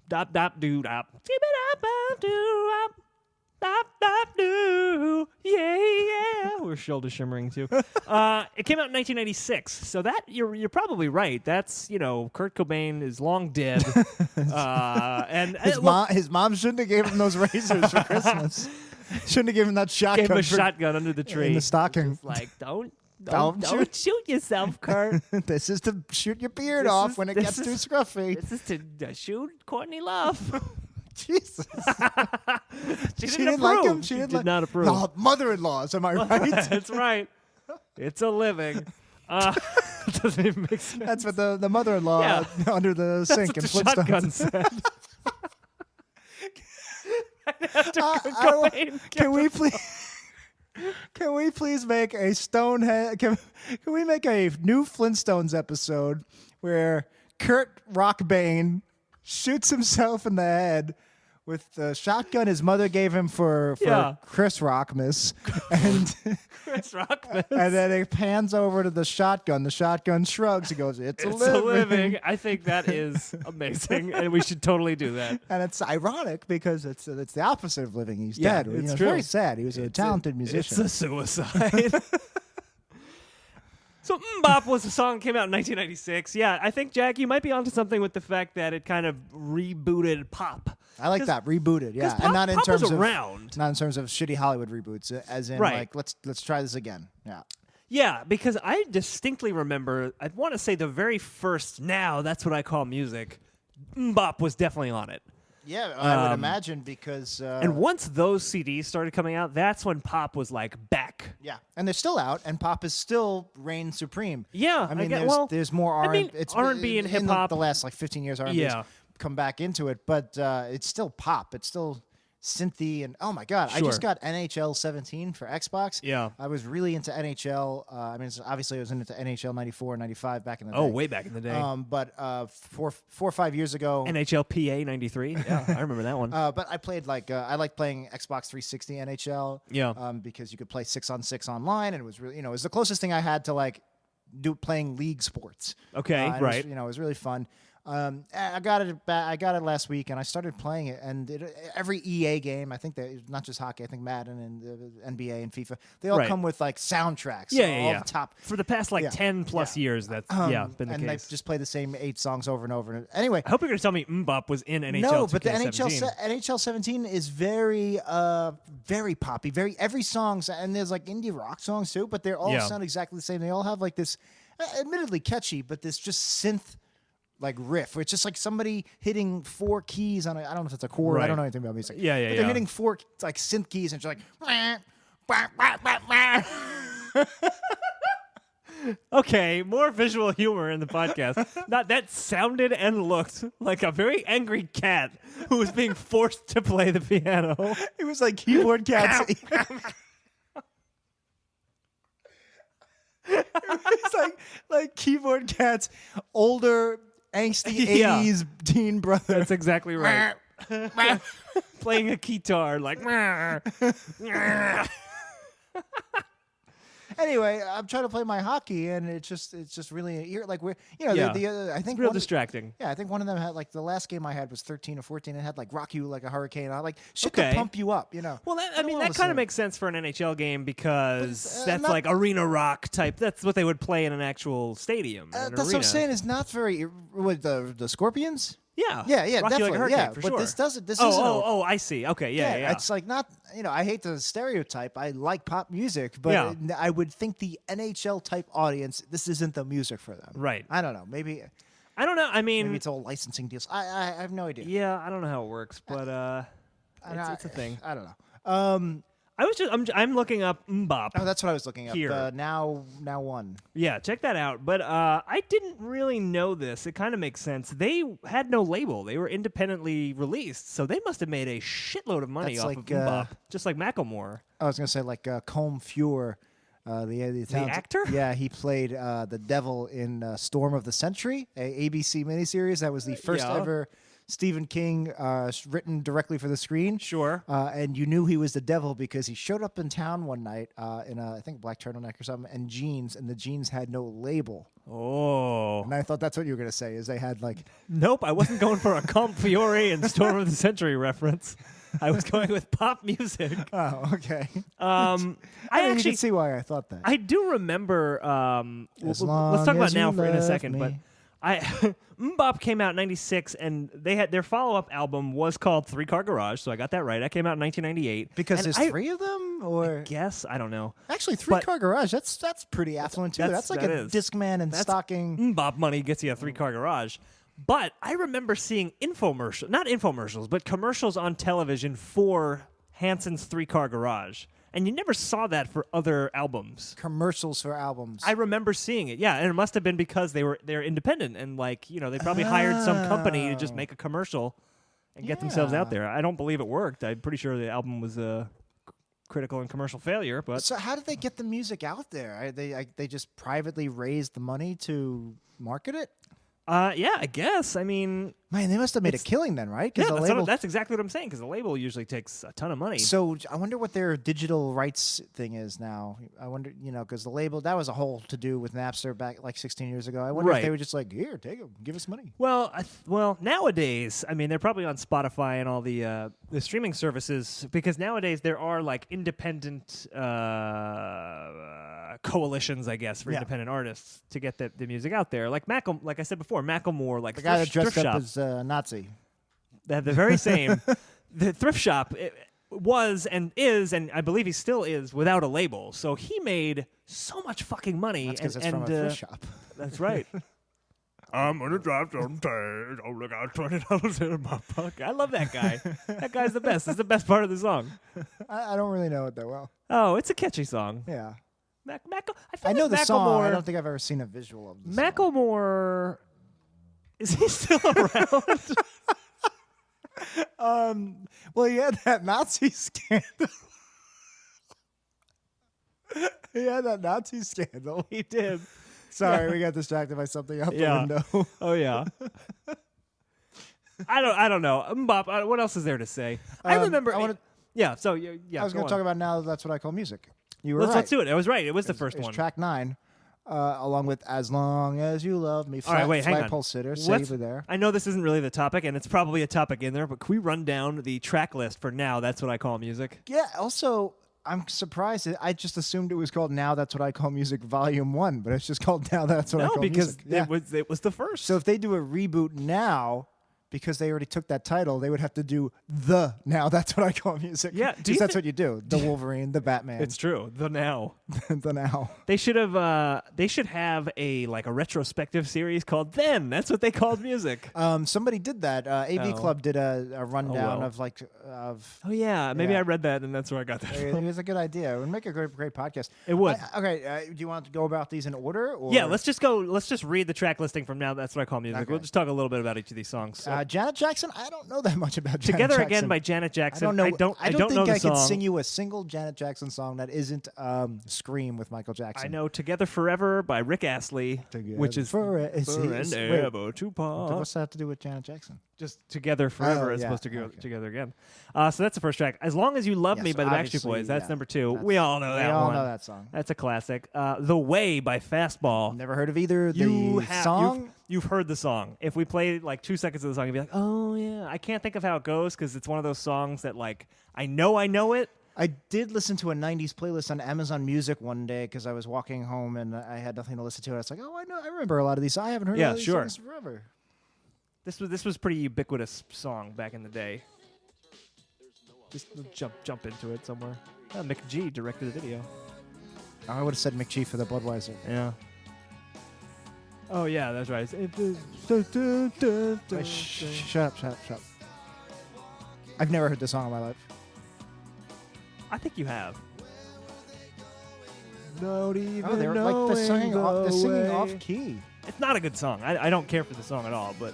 B: Dop, dop, doo, dop. Doo-dop, dop, dop, doo. Yeah. We're shoulder shimmering, too. It came out in 1996. So that, you're probably right. That's, Kurt Cobain is long dead. And
A: his mom shouldn't have gave him those razors for Christmas. Shouldn't have given him that shotgun.
B: Gave him a shotgun under the tree.
A: In the stocking.
B: Just like, don't shoot yourself, Kurt.
A: This is to shoot your beard off when it gets too scruffy.
B: This is to shoot Courtney Love.
A: Jesus.
B: She
A: didn't like him? She
B: did not approve.
A: No, mother-in-laws, am I right?
B: That's right. It's a living. Doesn't even make sense.
A: That's what the mother-in-law under the sink in Flintstones.
B: Shotgun said.
A: Can we please make a Stonehead? Can we make a new Flintstones episode where Kurt Rockbane shoots himself in the head with the shotgun his mother gave him for Chris Rockmas, and
B: Chris Rockmas,
A: and then it pans over to the shotgun. The shotgun shrugs. He goes, "It's a living."
B: I think that is amazing, and we should totally do that.
A: And it's ironic because it's the opposite of living. He's
B: Yeah,
A: dead.
B: it's
A: It's
B: true.
A: very sad. He was a talented musician.
B: It's a suicide. So mmm-bop was a song that came out in 1996. Yeah, I think, Jack, you might be onto something with the fact that it kind of rebooted pop.
A: I like that, rebooted, yeah,
B: Pop,
A: and not in
B: pop
A: terms
B: was
A: of
B: around.
A: not in terms of shitty Hollywood reboots, as in like let's try this again. Yeah,
B: yeah, because I distinctly remember. I want to say the very first. Now that's what I call music. Mmm-bop was definitely on it.
A: Yeah, I would imagine because
B: and once those CDs started coming out, that's when pop was like back.
A: Yeah, and they're still out, and pop is still reign supreme.
B: Yeah,
A: I mean,
B: there's
A: more R&B.
B: I mean,
A: it's
B: R&B and hip hop.
A: The last like 15 years, R&B's come back into it, but it's still pop. It's still synthy, and oh my god, I just got NHL 17 for Xbox.
B: Yeah,
A: I was really into NHL. I mean, obviously I was into NHL 94, 95 back in the day.
B: Oh, way back in the day.
A: But 4 or 5 years ago,
B: NHL PA 93. Yeah, I remember that one.
A: But I played I liked playing Xbox 360 NHL.
B: Yeah.
A: Because you could play 6-on-6 online, and it was really, it was the closest thing I had to playing league sports.
B: Okay, right.
A: It was really fun. I got it last week, and I started playing it. And every EA game, I think that not just hockey, I think Madden and NBA and FIFA, they all come with soundtracks.
B: Yeah.
A: The top
B: for the past 10 plus years. That's been the case.
A: And they just play the same 8 songs over and over. Anyway,
B: I hope you're going to tell me mmm-bop was in NHL.
A: No, but the
B: 2K17.
A: NHL 17 is very poppy. Every song, and there's indie rock songs too, but they all sound exactly the same. They all have this, admittedly catchy, but this just synth. Riff, where it's just somebody hitting 4 keys on I don't know if it's a chord.
B: Right.
A: I don't know anything about music.
B: Yeah.
A: But they're hitting 4 synth keys, and it's
B: Okay, more visual humor in the podcast. That sounded and looked like a very angry cat who was being forced to play the piano.
A: It was like keyboard cats. It's like keyboard cats, older, angsty 80s teen brother.
B: That's exactly right. Playing a guitar
A: Anyway, I'm trying to play my hockey, and it's just really we're I think
B: it's real distracting.
A: Yeah, I think one of them had the last game I had was 13 or 14. It had rock you like a hurricane. I shit to pump you up,
B: Well, that kind of makes sense for an NHL game because that's arena rock type. That's what they would play in an actual stadium.
A: That's what I'm saying. Is not very with the Scorpions.
B: Yeah,
A: definitely.
B: Like a hurricane, for
A: but
B: sure.
A: this doesn't. This
B: oh, I see. Okay, yeah.
A: It's not. I hate the stereotype. I like pop music, but I would think the NHL type audience, this isn't the music for them.
B: Right.
A: I don't know. Maybe.
B: I don't know. I mean,
A: maybe it's all licensing deals. I have no idea.
B: Yeah, I don't know how it works, but it's a thing.
A: I don't know.
B: I'm looking up mmm-bop.
A: Oh, that's what I was looking up.
B: Here.
A: Now one.
B: Yeah, check that out. But I didn't really know this. It kind of makes sense. They had no label. They were independently released, so they must have made a shitload of money off of mmm-bop, just like Macklemore.
A: I was gonna say Combe Fure, the
B: actor.
A: Yeah, he played the devil in Storm of the Century, a ABC miniseries that was the first ever Stephen King written directly for the screen.
B: Sure.
A: And you knew he was the devil because he showed up in town one night in I think black turtleneck or something, and jeans, and the jeans had no label.
B: Oh.
A: And I thought that's what you were going to say, is they had
B: Nope, I wasn't going for a Combe Fiore and Storm of the Century reference. I was going with pop music.
A: Oh, okay.
B: I actually
A: you can see why I thought that.
B: I do remember. Let's talk about now in a second, but mmm-bop came out in 96, and they had their follow-up album was called 3 Car Garage, so I got that right. That came out in 1998.
A: Because there's 3 of them, or
B: I guess I don't know.
A: Actually, 3 Car Garage. That's pretty affluent too. That's like a Discman and stocking.
B: Mmm-bop money gets you a 3 Car Garage. But I remember seeing not infomercials, but commercials on television for Hanson's 3 Car Garage. And you never saw that for other albums.
A: Commercials for albums.
B: I remember seeing it, yeah, and it must have been because they're independent and they probably hired some company to just make a commercial and get themselves out there. I don't believe it worked. I'm pretty sure the album was a critical and commercial failure. But
A: so how did they get the music out there? They just privately raised the money to market it?
B: Yeah, I guess. I mean,
A: man, they must have made a killing then, right?
B: Yeah, that's exactly what I'm saying. Because the label usually takes a ton of money.
A: So I wonder what their digital rights thing is now. I wonder, because the label, that was a whole to do with Napster back like 16 years ago. I wonder if they were just like, here, take them, give us money.
B: Well, nowadays, I mean, they're probably on Spotify and all the streaming services, because nowadays there are like independent coalitions, I guess, for independent artists to get the music out there. Like I said before, Macklemore, like
A: the guy that dressed up as
B: a
A: Nazi.
B: They have the very same. The thrift shop was and is, and I believe he still is, without a label. So he made so much fucking money.
A: That's because it's from a thrift shop.
B: That's right. I'm gonna drive someday. Oh, look out, $20 in my pocket. I love that guy. That guy's the best. That's the best part of the song.
A: I don't really know it that well.
B: Oh, it's a catchy song.
A: Yeah.
B: I
A: know the song. I don't think I've ever seen a visual of the
B: Macklemore. Is he still around?
A: Well, he had that Nazi scandal.
B: He did.
A: Sorry, we got distracted by something out the window.
B: Oh yeah. I don't know. Mmm-bop, what else is there to say? I remember.
A: I
B: was going
A: to talk about Now That's What I Call Music. You were right.
B: Let's do it. I was right. It was the first one.
A: Track 9. Along with As Long As You Love Me,
B: All right, wait, hang on.
A: Flagpole Sitter, Save Me There.
B: I know this isn't really the topic, and it's probably a topic in there, but can we run down the track list for Now That's What I Call Music?
A: Yeah, also, I'm surprised. I just assumed it was called Now That's What I Call Music Volume 1, but it's just called Now That's What I Call Music.
B: No, because it was the first.
A: So if they do a reboot now, because they already took that title, they would have to do the Now That's What I Call Music.
B: Yeah,
A: because that's what you do. The Wolverine, the Batman.
B: It's true. The Now.
A: The Now.
B: They should have. They should have a retrospective series called Then. That's what they called music.
A: Somebody did that. AV Club did a rundown of.
B: Oh yeah, maybe I read that, and that's where I got that.
A: It was a good idea. It would make a great podcast.
B: It would.
A: Okay. Do you want to go about these in order? Or?
B: Yeah. Let's just read the track listing from Now That's What I Call Music. Okay. We'll just talk a little bit about each of these songs.
A: Janet Jackson. I don't know that much about Janet
B: Together
A: Jackson.
B: Again by Janet Jackson.
A: I don't think I
B: could
A: sing you a single Janet Jackson song that isn't Scream with Michael Jackson.
B: I know Together Forever by Rick Astley, which is forever to part.
A: What's that have to do with Janet Jackson?
B: Just Together Forever as opposed to go Together Again. So that's the first track. As Long As You Love Me by the Backstreet Boys. That's number 2. We all know that one. We all
A: know that song.
B: That's a classic. The Way by Fastball.
A: Never heard of either. The song?
B: You've heard the song. If we play like 2 seconds of the song, you'd be like, oh yeah. I can't think of how it goes because it's one of those songs that like I know it.
A: I did listen to a 90s playlist on Amazon Music one day because I was walking home and I had nothing to listen to. I was like, oh, I remember a lot of these. I haven't heard of these songs forever.
B: This was pretty ubiquitous song back in the day. Just jump into it somewhere. Mick G directed the video.
A: Oh, I would have said McG for the Budweiser.
B: Yeah. Oh yeah, that's right.
A: Shut up. I've never heard this song in my life.
B: I think you have.
A: They're like the singing off key.
B: It's not a good song. I don't care for the song at all, but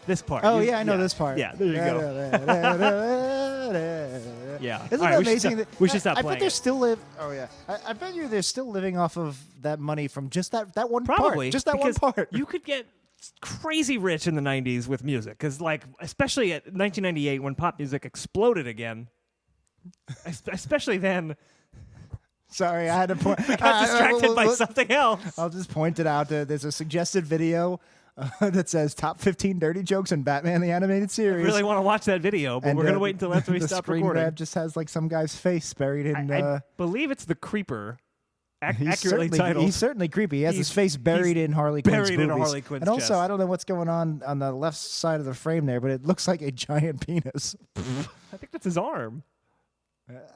B: this part.
A: Oh yeah, I know this part.
B: Yeah, there you go. Yeah.
A: Isn't that amazing?
B: We should stop playing.
A: I bet they're still I bet you they're still living off of that money from just that one
B: Probably,
A: part. Just that one part.
B: You could get crazy rich in the 90s with music because especially at 1998 when pop music exploded again, especially then.
A: Sorry, I had to point.
B: We got distracted by something else.
A: I'll just point it out. There's a suggested video that says top 15 dirty jokes in Batman the Animated Series.
B: I really want to watch that video, but we're going to wait until after we stop recording.
A: The screen grab just has like some guy's face buried in...
B: I believe it's the Creeper. Accurately titled.
A: He's certainly creepy. He has his face buried in Harley Quinn's boobies.
B: In Harley Quinn's
A: and also,
B: chest.
A: I don't know what's going on the left side of the frame there, but it looks like a giant penis.
B: I think that's his arm.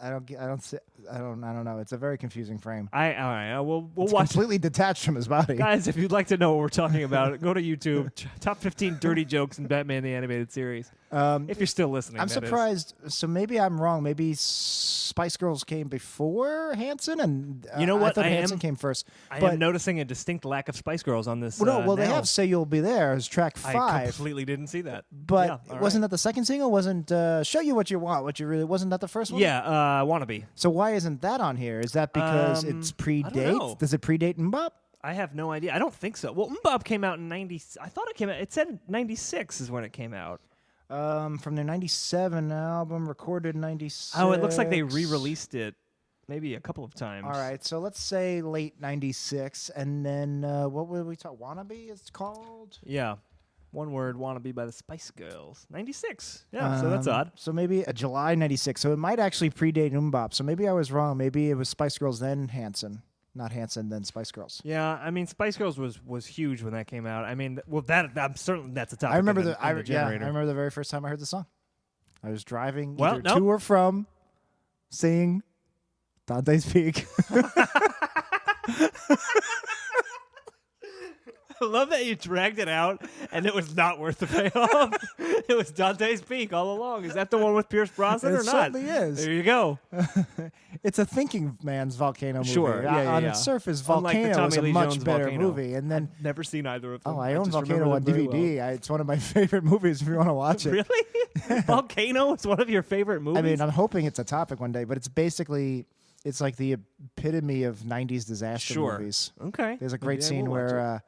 A: I don't know. It's a very confusing frame.
B: All right. We'll
A: it's
B: watch.
A: Completely detached from his body.
B: Guys, if you'd like to know what we're talking about, go to YouTube. Top 15 dirty jokes in Batman the Animated Series. If you're still listening,
A: I'm surprised. So maybe I'm wrong. Maybe Spice Girls came before Hanson, and
B: you know what?
A: I thought Hanson came first.
B: I am noticing a distinct lack of Spice Girls on this.
A: Well, they have "Say You'll Be There" as track 5.
B: I completely didn't see that.
A: But wasn't that the second single? Wasn't "Show You What You Want"? What you really wasn't that the first one?
B: Yeah, "Wannabe."
A: So why isn't that on here? Is that because it's predate? Does it predate mmm-bop?
B: I have no idea. I don't think so. Well, mmm-bop came out in 90. I thought it came out. It said 96 is when it came out.
A: From their 97 album, recorded 96.
B: Oh, it looks like they re-released it maybe a couple of times.
A: All right, so let's say late 96, and then what would we talk? Wannabe it's called?
B: Yeah. One word, Wannabe by the Spice Girls. 96. Yeah, so that's odd.
A: So maybe July 96. So it might actually predate mmm-bop. So maybe I was wrong. Maybe it was Spice Girls, then Hanson. Not Hanson, then Spice Girls.
B: Yeah, I mean, Spice Girls was huge when that came out. I mean, well, I'm certain that's a topic.
A: I remember
B: I
A: remember the very first time I heard the song. I was driving
B: to
A: or from, singing Dante's Peak.
B: I love that you dragged it out, and it was not worth the payoff. It was Dante's Peak all along. Is that the one with Pierce Brosnan or not?
A: It certainly is.
B: There you go.
A: It's a thinking man's volcano movie.
B: Sure.
A: On its surface, Volcano is a much better movie. And then
B: I've never seen either of them.
A: Oh, I own Volcano on DVD.
B: Well.
A: It's one of my favorite movies if you want to watch it.
B: Really? Volcano is one of your favorite movies?
A: I mean, I'm hoping it's a topic one day, but it's basically... It's like the epitome of 90s disaster movies.
B: Okay.
A: There's a great scene where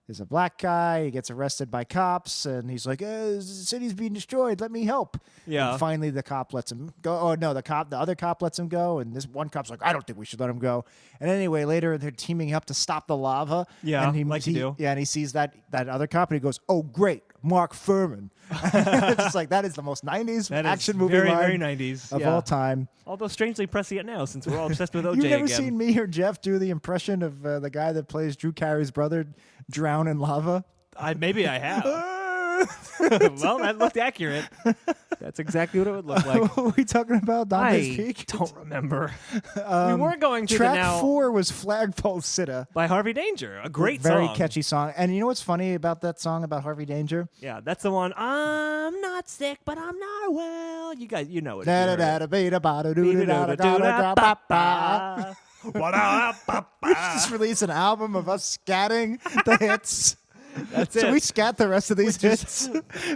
A: there's a black guy. He gets arrested by cops, and he's like, the city's being destroyed. Let me help.
B: Yeah.
A: And finally, the cop lets him go. Oh, no, the other cop lets him go, and this one cop's like, I don't think we should let him go. And anyway, later, they're teaming up to stop the lava.
B: Yeah,
A: and
B: you do.
A: Yeah, and he sees that other cop, and he goes, oh, great, Mark Furman. It's just like, that is the most 90s action movie
B: very,
A: line
B: very 90s.
A: of all time.
B: Although strangely prescient now, since we're all obsessed with OJ
A: You've never
B: again.
A: seen me or Jeff do the impression of the guy that plays Drew Carey's brother drown in lava?
B: Maybe I have. Well, that looked accurate. That's exactly what it would look like.
A: What were we talking about? Dante's Peak?
B: I don't remember. We were going to
A: track 4 was Flagpole Sitta
B: by Harvey Danger. A great
A: very
B: song.
A: catchy song. And you know what's funny about that song about Harvey Danger?
B: Yeah, that's the one. I'm not sick, but I'm not well. You guys, you know it.
A: We should just release an album of us scatting the hits.
B: That's it.
A: So we scat the rest of these hits.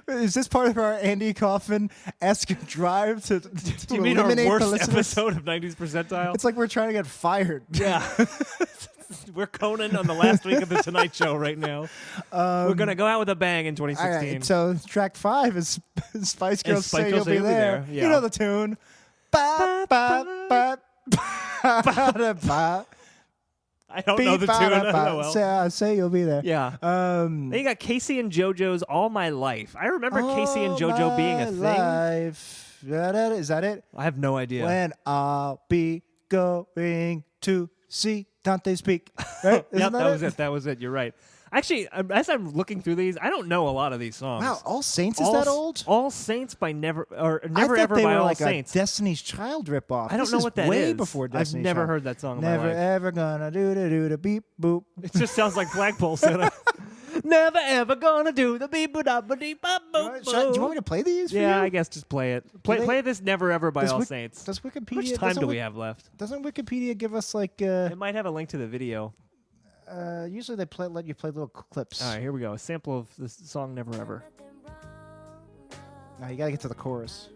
A: Is this part of our Andy Kaufman-esque drive to
B: Do you mean
A: eliminate
B: our
A: the
B: worst
A: listeners?
B: episode of 90s Percentile?
A: It's like we're trying to get fired.
B: Yeah. We're Conan on the last week of the Tonight Show right now. We're going to go out with a bang in 2016.
A: All right, so track 5 is Spice Girls Say You'll Be There.
B: Yeah.
A: You know the tune. Ba, ba, ba, ba, ba.
B: I don't know the tune. I don't know well.
A: Say You'll Be There.
B: Yeah. Then you got Casey and JoJo's All My Life. I remember Casey and JoJo being a thing.
A: Life. Is that it?
B: I have no idea.
A: When I'll be going to see Dante's Peak. Right?
B: Yep, that was it. You're right. Actually, as I'm looking through these, I don't know a lot of these songs.
A: Wow, All Saints is that old?
B: All Saints by Never Ever
A: they
B: by
A: were
B: All
A: like
B: Saints.
A: A Destiny's Child ripoff.
B: I don't know what that is.
A: Way before Destiny's
B: I've never
A: Child.
B: heard that song in
A: Never
B: my life.
A: ever gonna do the beep boop.
B: It just sounds like Flagpole Sitta. Never ever gonna do the beep boop beep bop boop.
A: Do you want me to play these? For
B: Yeah,
A: you?
B: I guess just play it. Play this Never Ever by All Saints.
A: Does Wikipedia?
B: How much time do we have left?
A: Doesn't Wikipedia give us like?
B: It might have a link to the video.
A: Usually they let you play little clips.
B: All right, here we go. A sample of this song Never Ever.
A: Now you gotta get to the chorus.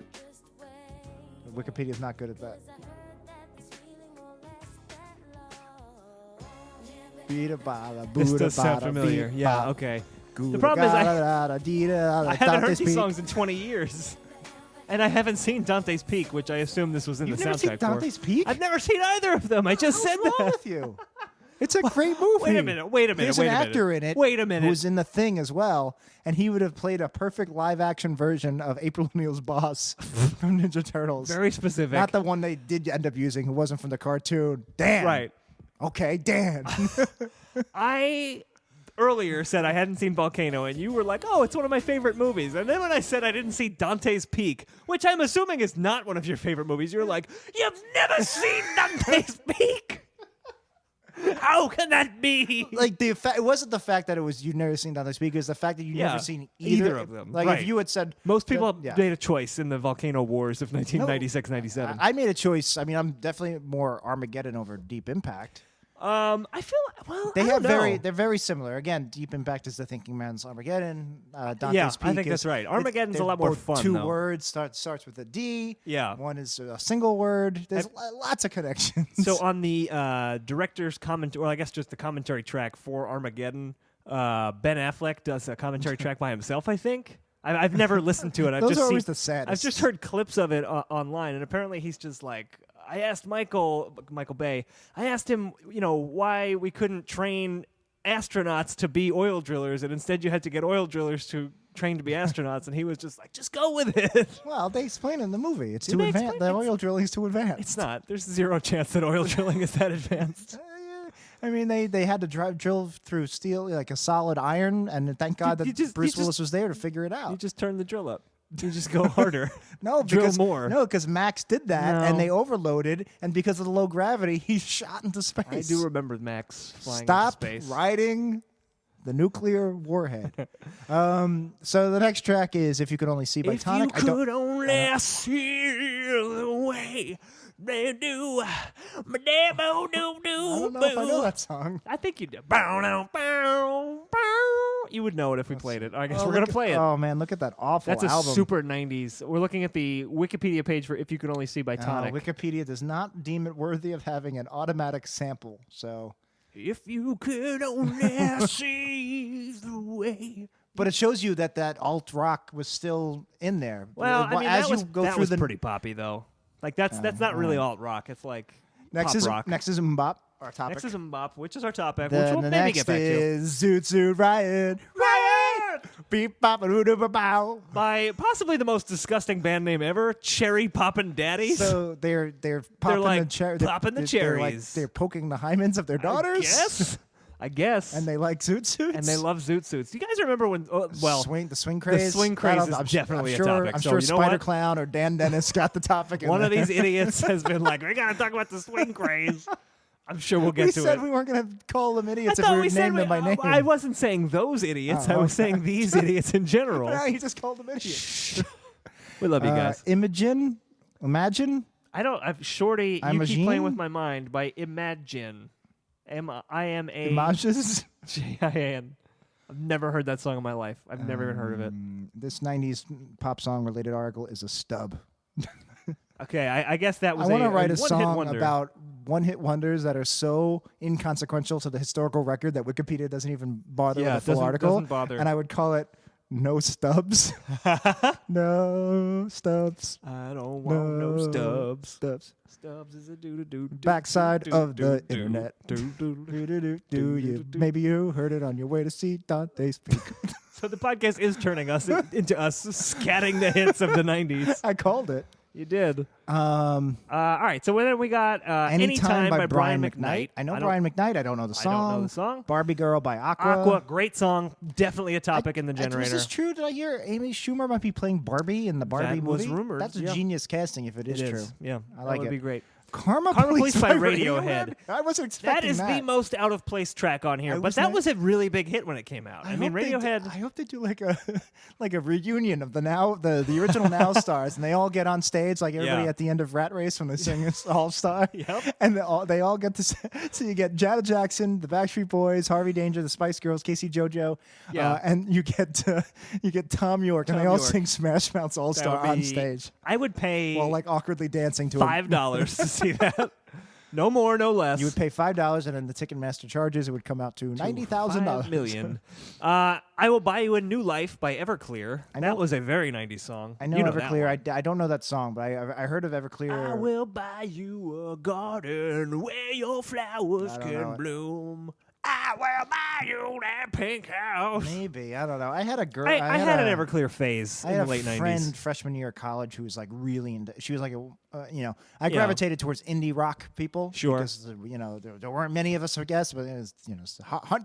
A: Wikipedia's not good at that.
B: This does sound familiar. Yeah, okay. The problem is I haven't heard these songs in 20 years. And I haven't seen Dante's Peak, which I assume this was in the soundtrack for.
A: You've never seen Dante's Peak?
B: I've never seen either of them. I just said that.
A: What's wrong with you? It's a great movie.
B: Wait a minute.
A: There's an actor in it.
B: Wait a minute.
A: Who's in The Thing as well, and he would have played a perfect live-action version of April O'Neil's boss from Ninja Turtles.
B: Very specific.
A: Not the one they did end up using, who wasn't from the cartoon. Dan.
B: Right.
A: Okay, Dan.
B: earlier said I hadn't seen Volcano, and you were like, "Oh, it's one of my favorite movies." And then when I said I didn't see Dante's Peak, which I'm assuming is not one of your favorite movies, you're like, "You've never seen Dante's Peak? How can that be?"
A: Like it wasn't the fact that you'd never seen Dante's Peak, it was the fact that you'd never seen either
B: of them.
A: Like if you had said
B: most people made a choice in the Volcano Wars of 1996-97.
A: I made a choice. I mean, I'm definitely more Armageddon over Deep Impact.
B: I feel
A: they're very similar. Again, Deep Impact is the thinking man's Armageddon. Dante's Peak
B: I think that's right. Armageddon's a lot more fun.
A: Two
B: though.
A: words starts with a D.
B: Yeah,
A: one is a single word. There's lots of connections.
B: So on the director's commentary, or I guess just the commentary track for Armageddon, Ben Affleck does a commentary track by himself. I think. I've never listened to it.
A: Those are always the saddest.
B: I've just heard clips of it online, and apparently he's just like. I asked Michael Bay, I asked him, why we couldn't train astronauts to be oil drillers, and instead you had to get oil drillers to train to be astronauts, and he was just like, just go with it.
A: Well, they explain in the movie. It's too advanced. The oil drilling is too advanced.
B: It's not. There's zero chance that oil drilling is that advanced.
A: I mean, they had to drill through steel, like a solid iron, and thank God that Bruce Willis was there to figure it out.
B: You just turn the drill up. You just go harder.
A: Drill
B: more.
A: No, because Max did that, and they overloaded, and because of the low gravity, he shot into space.
B: I do remember Max flying
A: into
B: space.
A: Stop riding the nuclear warhead. So the next track is "If You Could Only See" by Tonic.
B: If you could only see the way they do. I don't
A: know if I know that song.
B: I think you do. You would know it if we played it. I guess we're going to play it.
A: Oh, man, look at that awful album.
B: That's a super 90s. We're looking at the Wikipedia page for If You Could Only See by Tonic.
A: Wikipedia does not deem it worthy of having an automatic sample, so...
B: If you could only see the way...
A: But it shows you that alt-rock was still in there.
B: Well, I mean,
A: as
B: that was pretty poppy, though. Like, that's not really alt-rock. It's like pop rock.
A: Next is mmm-bop, our topic.
B: Next is mmm-bop, which is our topic, which we'll maybe get back to.
A: The next is Zoot Suit Riot. Riot! Beep, bop, and bow.
B: By possibly the most disgusting band name ever, Cherry Poppin' Daddies.
A: So they're popping
B: like
A: the cherries. They're poking the hymens of their daughters.
B: I guess.
A: And they like zoot suits.
B: And they love zoot suits. Do you guys remember when?
A: The swing craze.
B: The swing craze is definitely a topic.
A: I'm sure Spider Clown or Dan Dennis got the topic.
B: One of these idiots has been like, "We gotta talk about the swing craze." I'm sure we'll get to it.
A: We said we weren't going to call them idiots if we were naming them by name.
B: I wasn't saying those idiots. I was saying these idiots in general.
A: No, you just called them idiots.
B: We love you guys.
A: Imagine.
B: Shorty, you keep playing with my mind by Imagine. M-I-M-A.
A: Images?
B: J-I-N. I've never heard that song in my life. I've never even heard of it.
A: This 90s pop song related article is a stub.
B: Okay, I guess that was
A: I want to write a
B: song
A: about one-hit wonders that are so inconsequential to the historical record that Wikipedia doesn't even bother with a full article.
B: Doesn't bother.
A: And I would call it No Stubs. No Stubs.
B: I don't want no stubs.
A: Stubs
B: is a doo-doo-doo.
A: Backside of the internet. Maybe you heard it on your way to see Dante's Peak.
B: So the podcast is turning us into us scatting the hits of the 90s.
A: I called it.
B: You did. All right, so then we got Anytime by Brian McKnight.
A: I know Brian McKnight. I don't know the song.
B: I don't know the song.
A: Barbie Girl by Aqua.
B: Great song. Definitely a topic in the generator.
A: Was this true? Did I hear Amy Schumer might be playing Barbie in the Barbie movie?
B: That was rumored.
A: That's a genius casting if it is true.
B: Yeah,
A: I like it.
B: That would be great.
A: Karma
B: Police by Radiohead.
A: I wasn't expecting that.
B: That is the most out of place track on here, but that was a really big hit when it came out. I mean, Radiohead.
A: I hope they do like a reunion of the original Now stars, and they all get on stage like everybody at the end of Rat Race when they sing All Star.
B: Yep.
A: And they all get to. So you get Janet Jackson, the Backstreet Boys, Harvey Danger, the Spice Girls, Casey JoJo, and you get Tom York, and they all sing Smash Mouth's All Star on stage.
B: I would pay
A: while like awkwardly dancing to
B: $5 to see that. No more, no less.
A: You would pay $5, and then the Ticketmaster charges, it would come out to $90,000.
B: $5 million. I Will Buy You a New Life by Everclear. That was a very 90s song.
A: I know Everclear. I don't know that song, but I heard of Everclear.
B: I will buy you a garden where your flowers can bloom. I will buy you that pink house.
A: Maybe. I don't know. I had a girl.
B: I had an Everclear phase in the late 90s.
A: I had a friend freshman year of college who was like really into. She was like I gravitated towards indie rock people.
B: Sure.
A: Because there weren't many of us, I guess, but it was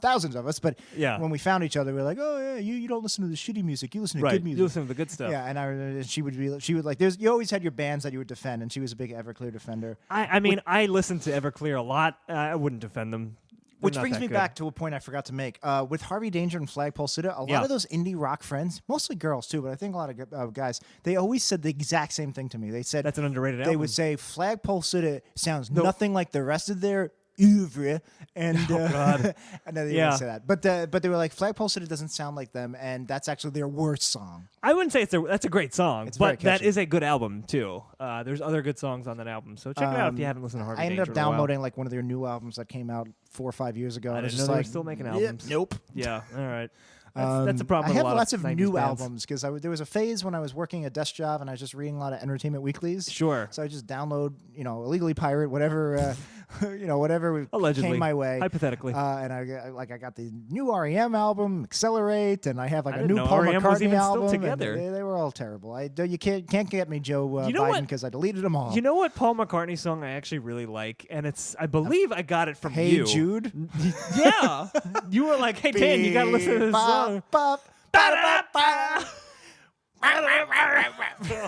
A: thousands of us. But when we found each other, we were like, oh yeah, you don't listen to the shitty music. You listen to good music.
B: You listen to the good stuff.
A: Yeah, and she would like. You always had your bands that you would defend, and she was a big Everclear defender.
B: I mean, I listened to Everclear a lot. I wouldn't defend them.
A: Which brings me back to a point I forgot to make. With Harvey Danger and Flagpole Sitta, a lot of those indie rock friends, mostly girls too, but I think a lot of guys, they always said the exact same thing to me. They said
B: that's an underrated album.
A: They would say Flagpole Sitta sounds nothing like the rest of their oeuvre, and
B: God.
A: and then they would say that. But they were like, Flagpole Sitta doesn't sound like them, and that's actually their worst song.
B: I wouldn't say that's a great song, but that is a good album too. There's other good songs on that album, so check it out if you haven't listened to Harvey Danger.
A: I ended up downloading like one of their new albums that came out 4 or 5 years ago.
B: I didn't know they were still making albums.
A: Nope.
B: Yeah, all right. That's a problem.
A: I have lots
B: of
A: new
B: bands.
A: albums because there was a phase when I was working a desk job and I was just reading a lot of Entertainment Weeklies.
B: Sure.
A: So I just download, illegally pirate whatever, whatever
B: allegedly
A: came my way,
B: hypothetically.
A: And I got the new REM album, Accelerate, and I have like a new Paul
B: REM
A: McCartney
B: was even
A: album.
B: Still together.
A: They were all terrible. You can't get me Joe Biden because I deleted them all.
B: You know what Paul McCartney song I actually really like, and I believe I got it from
A: Hey
B: you.
A: Jude.
B: Yeah, you were like, "Hey Dan, you gotta listen to this song." Oh,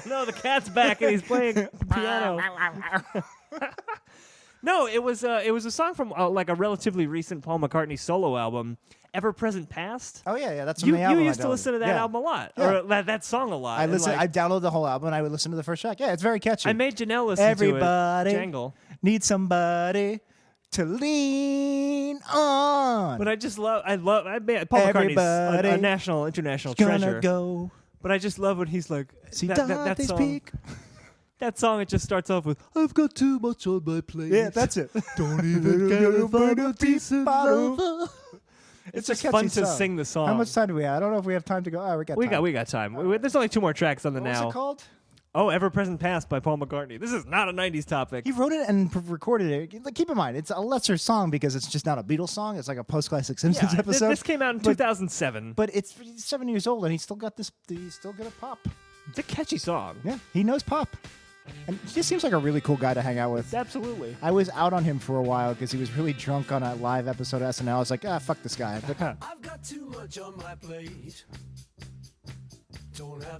B: no, the cat's back and he's playing piano. No, it was a song from like a relatively recent Paul McCartney solo album, Ever Present Past.
A: Oh yeah, that's from the album.
B: You used to listen to that album a lot, or that song a lot.
A: I downloaded the whole album and I would listen to the first track. Yeah, it's very catchy.
B: I made Janelle listen to it.
A: Everybody
B: Jangle.
A: Need somebody to lean on.
B: But I Paul McCartney's a national, international treasure.
A: Go.
B: But I just love when he's like,
A: See
B: that song.
A: Peak.
B: That song, it just starts off with, I've got too much on my plate.
A: Yeah, that's it.
B: Don't even care if I got decent love. It's just fun to sing the song.
A: How much time do we have? I don't know if we have time to go. Oh,
B: we got time. There's only 2 more tracks on the now.
A: What's it called?
B: Oh, Ever Present Past by Paul McCartney. This is not a 90s topic.
A: He wrote it and recorded it. Like, keep in mind, it's a lesser song because it's just not a Beatles song. It's like a post-classic Simpsons episode.
B: This came out in 2007.
A: But he's 7 years old and he's still got this. He's still good at pop.
B: It's a catchy song.
A: Yeah, he knows pop. And he just seems like a really cool guy to hang out with.
B: Absolutely.
A: I was out on him for a while because he was really drunk on a live episode of SNL. I was like, fuck this guy. But,
C: I've got too much on my plate.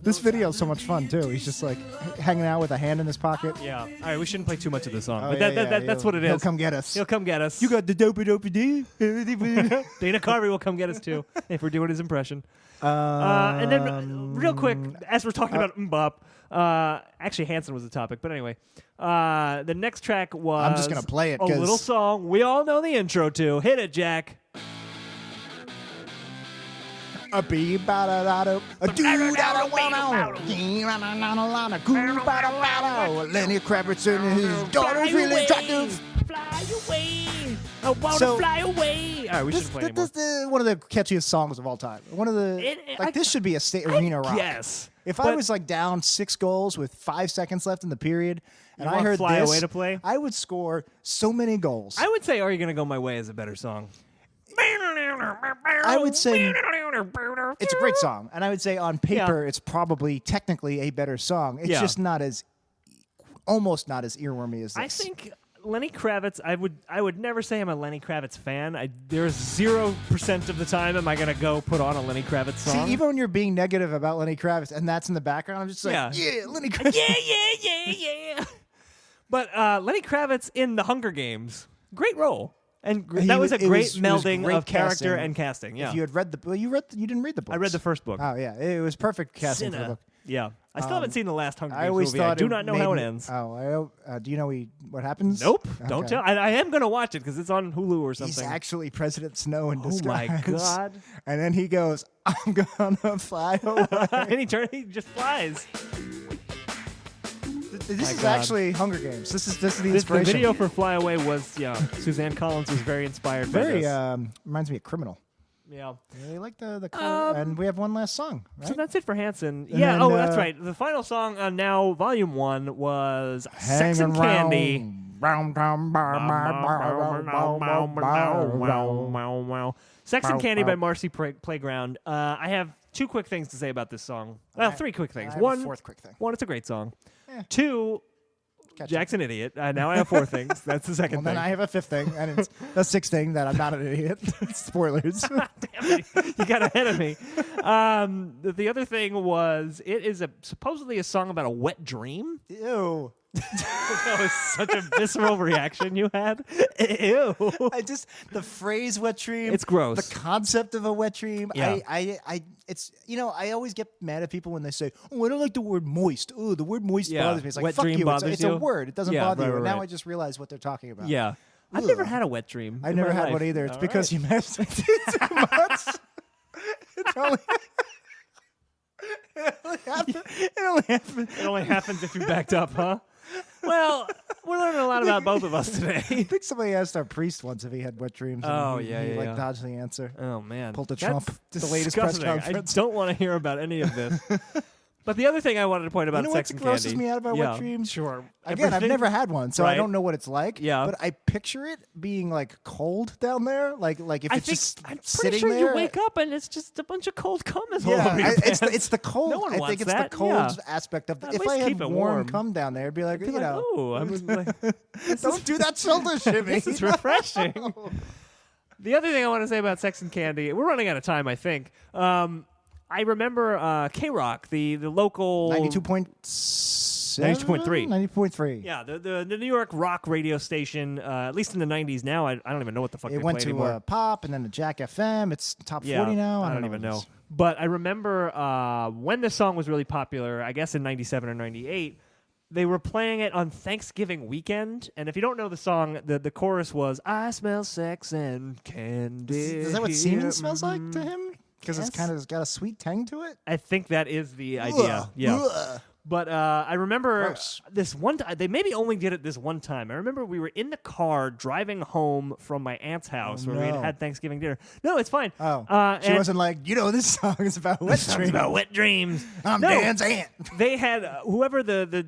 A: This video is so much fun too. He's just like hanging out with a hand in his pocket.
B: Yeah. All right, we shouldn't play too much of the song.
A: Oh,
B: but that's what it is.
A: He'll come get us.
B: He'll come get us.
A: You got the dopey D.
B: Dana Carvey will come get us too if we're doing his impression. And then real quick, as we're talking about mmm-bop, actually Hanson was the topic, but anyway, the next track was
A: I'm just gonna play it.
B: A little song we all know the intro to. Hit it, Jack.
A: A bee ba-da-da-do, a do-da-da-wanna, Lenny Kravitz and his daughter's really attractive.
B: Fly away. I want to fly away. All right, we shouldn't play anymore.
A: This is one of the catchiest songs of all time. One of the this should be a state arena rock.
B: Yes.
A: If I was like down 6 goals with 5 seconds left in the period, and I heard
B: Fly
A: this,
B: Away to play,
A: I would score so many goals.
B: I would say "Are You Gonna Go My Way" is a better song.
A: I would say it's a great song, and I would say on paper it's probably technically a better song. It's just almost not as earwormy as this.
B: I think Lenny Kravitz. I would never say I'm a Lenny Kravitz fan. There's 0% of the time am I gonna go put on a Lenny Kravitz song.
A: See, even when you're being negative about Lenny Kravitz, and that's in the background, I'm just like, yeah Lenny Kravitz.
B: Yeah. But Lenny Kravitz in The Hunger Games, great role. And that was a great melding of character and casting. Yeah.
A: If you had read you didn't read the book.
B: I read the first book.
A: Oh yeah, it was perfect casting for the book.
B: Yeah, I still haven't seen the last Hunger Games
A: I always
B: movie.
A: thought
B: I do not know how it ends.
A: Oh, do you know what happens?
B: Nope. Don't tell. I am going to watch it because it's on Hulu or something.
A: He's actually President Snow in disguise.
B: Oh my God!
A: And then he goes, "I'm gonna fly away,"
B: and he just flies.
A: This is actually Hunger Games. This is the inspiration.
B: The video for "Fly Away" was Suzanne Collins was very inspired by this.
A: Reminds me of Criminal.
B: Yeah.
A: Really like the color. And we have one last song, right?
B: So that's it for Hanson.
A: And
B: then, that's right. The final song on Now Volume 1 was Sex and Candy Sex and Candy by Marcy Playground. I have two quick things to say about this song. Well, three quick things.
A: One, fourth quick thing.
B: One, it's a great song. Two, Jack's an idiot. Now I have four things. That's the second thing.
A: Then I have a fifth thing, and it's the sixth thing that I'm not an idiot. Spoilers.
B: Damn it. You got ahead of me. The other thing was it is supposedly a song about a wet dream.
A: Ew.
B: That was such a visceral reaction you had. Ew.
A: The phrase wet dream.
B: It's gross.
A: The concept of a wet dream.
B: Yeah.
A: It's I always get mad at people when they say, "Oh, I don't like the word moist." Oh, the word moist bothers me. It's like,
B: wet
A: fuck
B: dream
A: you.
B: bothers
A: It's
B: you?
A: a word. It doesn't bother you.
B: Right,
A: And now
B: right.
A: I just realize what they're talking about.
B: Yeah. I've never had a wet dream.
A: I never had one either. It's because you masturbate too much.
B: It only happens if you backed up, huh? Well, we're learning a lot about both of us today.
A: I think somebody asked our priest once if he had wet dreams. And he dodged the answer.
B: Oh, man.
A: Pulled a Trump.
B: That's
A: The latest press
B: disgusting.
A: conference.
B: I don't want to hear about any of this. But the other thing I wanted to point about Sex and Candy.
A: grosses me out about wet dreams?
B: Sure.
A: Again, I've never had one, so I don't know what it's like.
B: Yeah.
A: But I picture it being like cold down there, like if it's just
B: I'm pretty
A: sitting
B: sure
A: there.
B: you wake up and it's just a bunch of cold cum is all over your
A: it's the cold.
B: No one
A: I
B: wants
A: think it's
B: that.
A: the cold
B: Yeah.
A: aspect of
B: At
A: if
B: least
A: I had
B: keep it
A: warm
B: warm.
A: cum down there, it'd be like, you know,
B: oh, I was like,
A: don't do that shoulder shimmy.
B: this is refreshing. The other thing I want to say about Sex and Candy, we're running out of time, I think. I remember K-Rock, the local
A: 92.3. 90.3.
B: Yeah, the New York rock radio station, at least in the 90s. Now I don't even know what the fuck
A: It
B: they
A: went
B: play
A: to
B: anymore.
A: Pop and then to Jack FM. It's top 40 now.
B: I don't even know. But I remember when this song was really popular, I guess in 97 or 98, they were playing it on Thanksgiving weekend. And if you don't know the song, the chorus was, I smell sex and candy.
A: Is that what semen smells like to him? Because it's kind of got a sweet tang to it?
B: I think that is the idea. Yeah.
A: Ugh.
B: But I remember
A: Gross.
B: this one time. They maybe only did it this one time. I remember we were in the car driving home from my aunt's house where we had Thanksgiving dinner. No, it's fine.
A: Oh, she wasn't like, this song is about wet dreams.
B: About wet dreams.
A: I'm Dan's aunt.
B: They had whoever the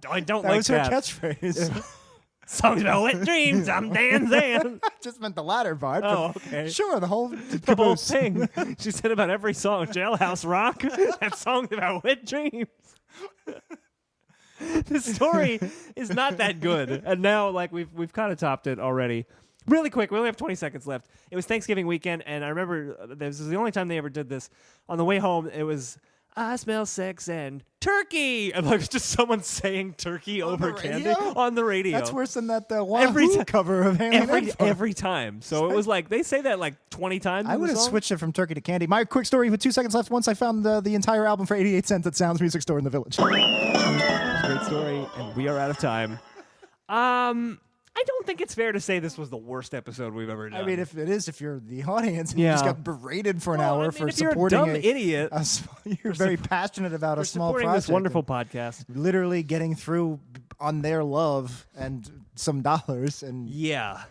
B: I don't
A: That
B: like
A: was her
B: that.
A: catchphrase.
B: Songs about wet dreams. I'm Dan's aunt.
A: Just meant the latter part.
B: Oh, okay.
A: Sure, the whole
B: The whole thing. She said about every song. Jailhouse Rock. That song's about wet dreams. The story is not that good, and now we've kind of topped it already. Really quick, we only have 20 seconds left. It was Thanksgiving weekend, and I remember this was the only time they ever did this. On the way home, it was I smell sex and turkey, and just someone saying turkey over candy on the radio.
A: That's worse than that Wahoo cover of
B: every time. So it was like they say that 20 times.
A: I would have switched it from turkey to candy. My quick story with 2 seconds left. Once I found the entire album for 88 cents at Sounds Music Store in the Village.
B: Great story, and we are out of time. I don't think it's fair to say this was the worst episode we've ever done.
A: I mean, if you're the audience and you just got berated for an hour for supporting
B: you're a dumb idiot.
A: You're very passionate about a small
B: supporting
A: project.
B: This wonderful podcast.
A: Literally getting through on their love and some dollars. And
B: yeah.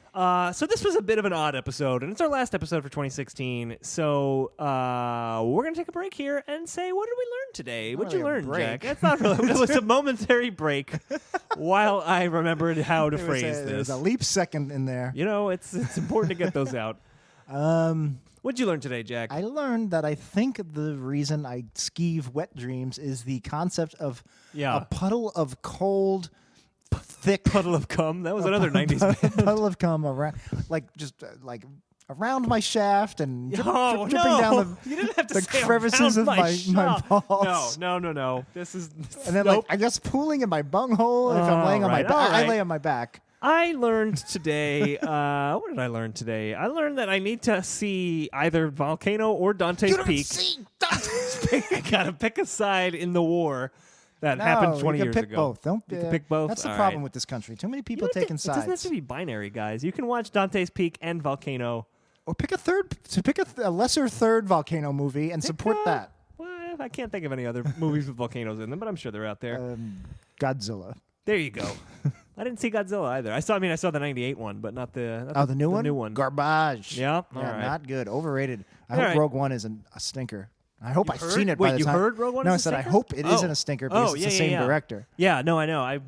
B: So this was a bit of an odd episode, and it's our last episode for 2016. So we're going to take a break here and say, what did we learn today? What'd you learn, Jack? That's not really. It was a momentary break while I remembered how to phrase this.
A: There's a leap second in there.
B: It's important to get those out. What'd you learn today, Jack?
A: I learned that I think the reason I skeeve wet dreams is the concept of a puddle of cold, thick
B: puddle of cum. That was another 90s band.
A: Puddle of cum around, around my shaft and dripping down the crevices of my balls.
B: No. This is
A: and then I guess pooling in my bunghole if I'm laying on my back. I lay on my back.
B: I learned today. What did I learn today? I learned that I need to see either Volcano or Dante's Peak.
A: See Dante's Peak.
B: I gotta pick a side in the war that happened 20 years
A: pick
B: ago.
A: Both.
B: You can pick both.
A: That's the
B: All
A: problem
B: right.
A: with this country. Too many people taking sides.
B: It doesn't have to be binary, guys. You can watch Dante's Peak and Volcano.
A: Or pick a third. Pick a lesser third Volcano movie and support that.
B: Well, I can't think of any other movies with volcanoes in them, but I'm sure they're out there.
A: Godzilla.
B: There you go. I didn't see Godzilla either. I saw the '98 one, but not the
A: new one.
B: New one.
A: Garbage.
B: Yeah.
A: All right. Not good. Overrated. I
B: All
A: hope
B: right.
A: Rogue One isn't a stinker. I hope I've seen it
B: Wait,
A: by the
B: you
A: time.
B: heard Rogue One?
A: No, I
B: is a
A: said I
B: stinker?
A: hope it isn't a stinker because it's the same director.
B: Yeah, no, I know. I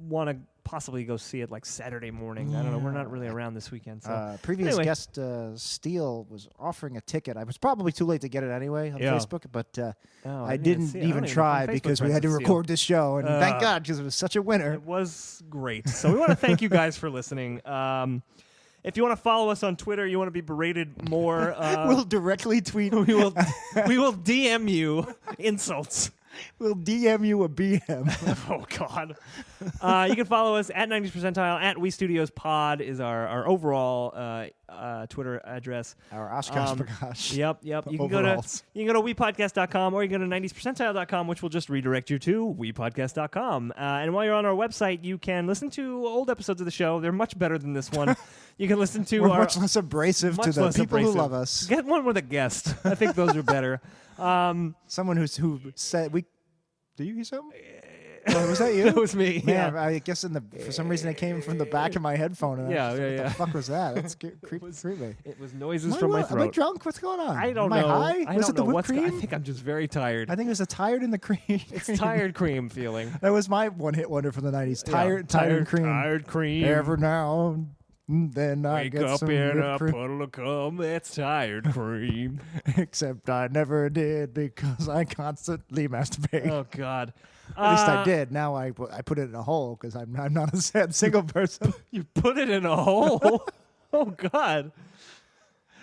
B: want to possibly go see it like Saturday morning. I don't know. We're not really around this weekend. So
A: previous guest Steele was offering a ticket. I was probably too late to get it anyway on Facebook, but I didn't even try because we had to record this show, and thank God, because it was such a winner.
B: It was great. So we want to thank you guys for listening. If you want to follow us on Twitter, you want to be berated more.
A: We'll directly tweet.
B: We will DM you insults.
A: We'll DM you a BM.
B: Oh, God. You can follow us at 90s Percentile, at We Studios Pod is our overall Twitter address.
A: Our Oshkosh Bagosh.
B: Yep. You can go to wepodcast.com, or you can go to 90spercentile.com, which will just redirect you to wepodcast.com. And while you're on our website, you can listen to old episodes of the show. They're much better than this one. You can listen to
A: We're much less abrasive to the people who love us.
B: Get one with a guest. I think those are better.
A: Someone who said we. Do you hear something? Was that you?
B: That was me.
A: Man, I guess for some reason it came from the back of my headphone. And
B: yeah.
A: What the fuck was that? That's creepy.
B: It was noises from my throat.
A: Am I drunk? What's going on?
B: I don't know.
A: Am I high? Was it the whipped cream?
B: I think I'm just very tired.
A: I think it was the tired in the cream.
B: It's tired cream feeling.
A: That was my one-hit wonder from the 90s. Tired cream.
B: Tired cream.
A: Every now and then I
B: wake
A: get
B: up
A: some
B: in
A: whipped
B: a
A: cream.
B: puddle of cum. It's tired cream.
A: Except I never did because I constantly masturbate.
B: Oh, God.
A: At least I did. Now I put it in a hole because I'm not a sad single person.
B: You put it in a hole? Oh, God.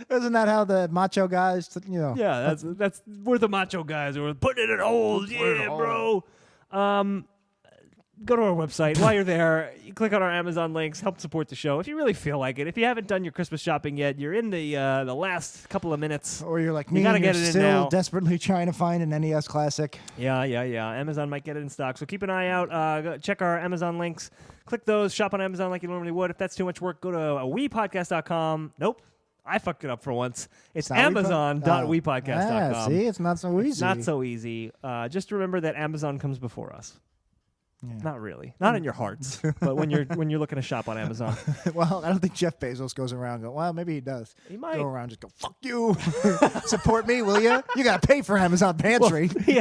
A: Isn't that how the macho guys,
B: Yeah, that's we're the macho guys. We're putting it in holes. Yeah, bro. Go to our website. While you're there, you click on our Amazon links. Help support the show if you really feel like it. If you haven't done your Christmas shopping yet, you're in the last couple of minutes.
A: Or you're like me,
B: you gotta get
A: you're
B: it
A: still
B: in now.
A: desperately trying to find an NES classic.
B: Yeah. Amazon might get it in stock, so keep an eye out. Go check our Amazon links. Click those. Shop on Amazon like you normally would. If that's too much work, go to wepodcast.com. Nope. I fucked it up for once. It's amazon.wepodcast.com.
A: See, it's not so easy.
B: It's not so easy. Just remember that Amazon comes before us.
A: Yeah.
B: Not really. Not in your hearts. But when you're looking to shop on Amazon.
A: Well, I don't think Jeff Bezos goes around going, well, maybe he does.
B: He might.
A: Go around and just go, fuck you. Support me, will you? You got to pay for Amazon Pantry.
B: Well, he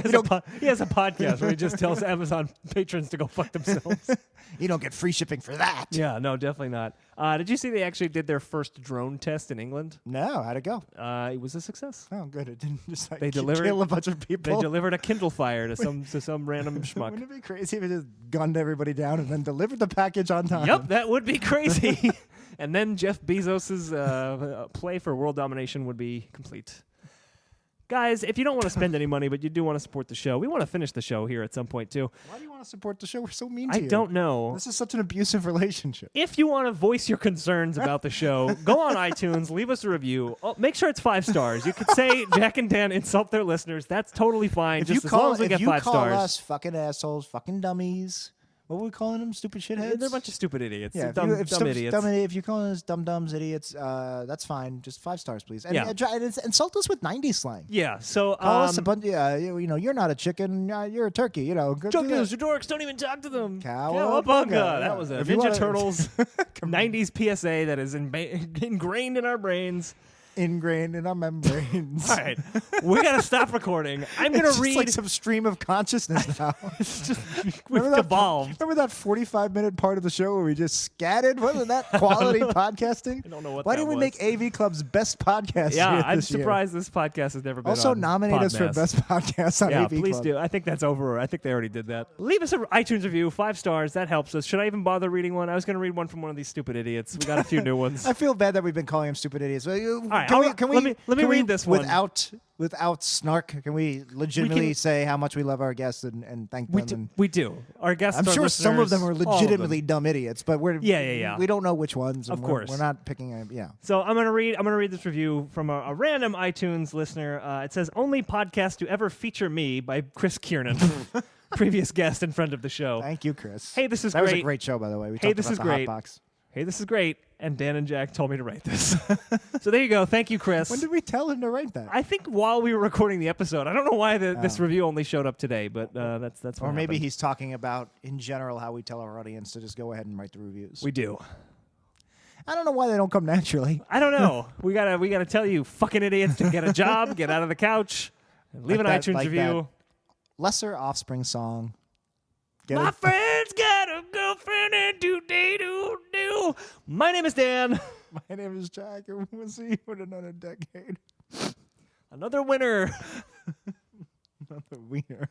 B: has a podcast where he just tells Amazon patrons to go fuck themselves.
A: You don't get free shipping for that.
B: Yeah, no, definitely not. Did you see they actually did their first drone test in England?
A: No, how'd it go?
B: It was a success.
A: Oh, good. It didn't just
B: kill
A: a bunch of people.
B: They delivered a Kindle Fire to some random schmuck.
A: Wouldn't it be crazy if it just gunned everybody down and then delivered the package on time?
B: Yep, that would be crazy. And then Jeff Bezos' play for world domination would be complete. Guys, if you don't want to spend any money, but you do want to support the show, we want to finish the show here at some point, too.
A: Why do you want to support the show? We're so mean to you.
B: I don't know.
A: This is such an abusive relationship.
B: If you want to voice your concerns about the show, go on iTunes, leave us a review. Oh, make sure it's 5 stars. You could say Jack and Dan insult their listeners. That's totally fine, as long as we get 5 stars.
A: If you call us fucking assholes, fucking dummies... What were we calling them? Stupid shitheads?
B: They're a bunch of stupid idiots.
A: Yeah,
B: dumb idiots.
A: If you're calling us dumb-dumbs, idiots, that's fine. Just 5 stars, please. And insult us with 90s slang.
B: Yeah, so...
A: Call us a bunch you're not a chicken, you're a turkey,
B: Juggalos, your dorks, don't even talk to them.
A: Cowabunga.
B: That was a Ninja Turtles 90s PSA that is ingrained in our brains.
A: Ingrained in our membranes.
B: All right, we gotta stop recording. I'm gonna read
A: like some stream of consciousness now.
B: We've evolved.
A: Remember that 45-minute part of the show where we just scattered? Wasn't that quality podcasting?
B: I don't know what.
A: Why didn't we make AV Club's best podcast?
B: Yeah, I'm surprised this podcast has never been.
A: Also, nominate us for best podcast on AV Club.
B: Yeah, please do. I think that's over. I think they already did that. Leave us an iTunes review, 5 stars. That helps us. Should I even bother reading one? I was gonna read one from one of these stupid idiots. We got a few new ones.
A: I feel bad that we've been calling them stupid idiots.
B: Let me read this one
A: without snark. Can we legitimately say how much we love our guests and thank them?
B: We do. Our guests.
A: I'm sure some of them are legitimately dumb idiots, but we don't know which ones.
B: Of course,
A: we're not picking.
B: So I'm gonna read this review from a random iTunes listener. It says only podcast to ever feature me by Chris Kiernan. Previous guest and friend of the show.
A: Thank you, Chris.
B: Hey, this is
A: great.
B: great.
A: That was a great show, by the way.
B: Hey, this is great. Hey, this is great. And Dan and Jack told me to write this. So there you go. Thank you, Chris.
A: When did we tell him to write that?
B: I think while we were recording the episode. I don't know why this review only showed up today, but that's what
A: Or maybe
B: happened.
A: he's talking about, in general, how we tell our audience to just go ahead and write the reviews.
B: We do.
A: I don't know why they don't come naturally.
B: I don't know. we gotta tell you fucking idiots to get a job, get out of the couch, and leave an iTunes review.
A: Lesser Offspring song.
B: My friend's got a girlfriend and Do-do-do-do-do. My name is Dan.
A: My name is Jack, and we'll see you in another decade.
B: Another winner.
A: Another wiener.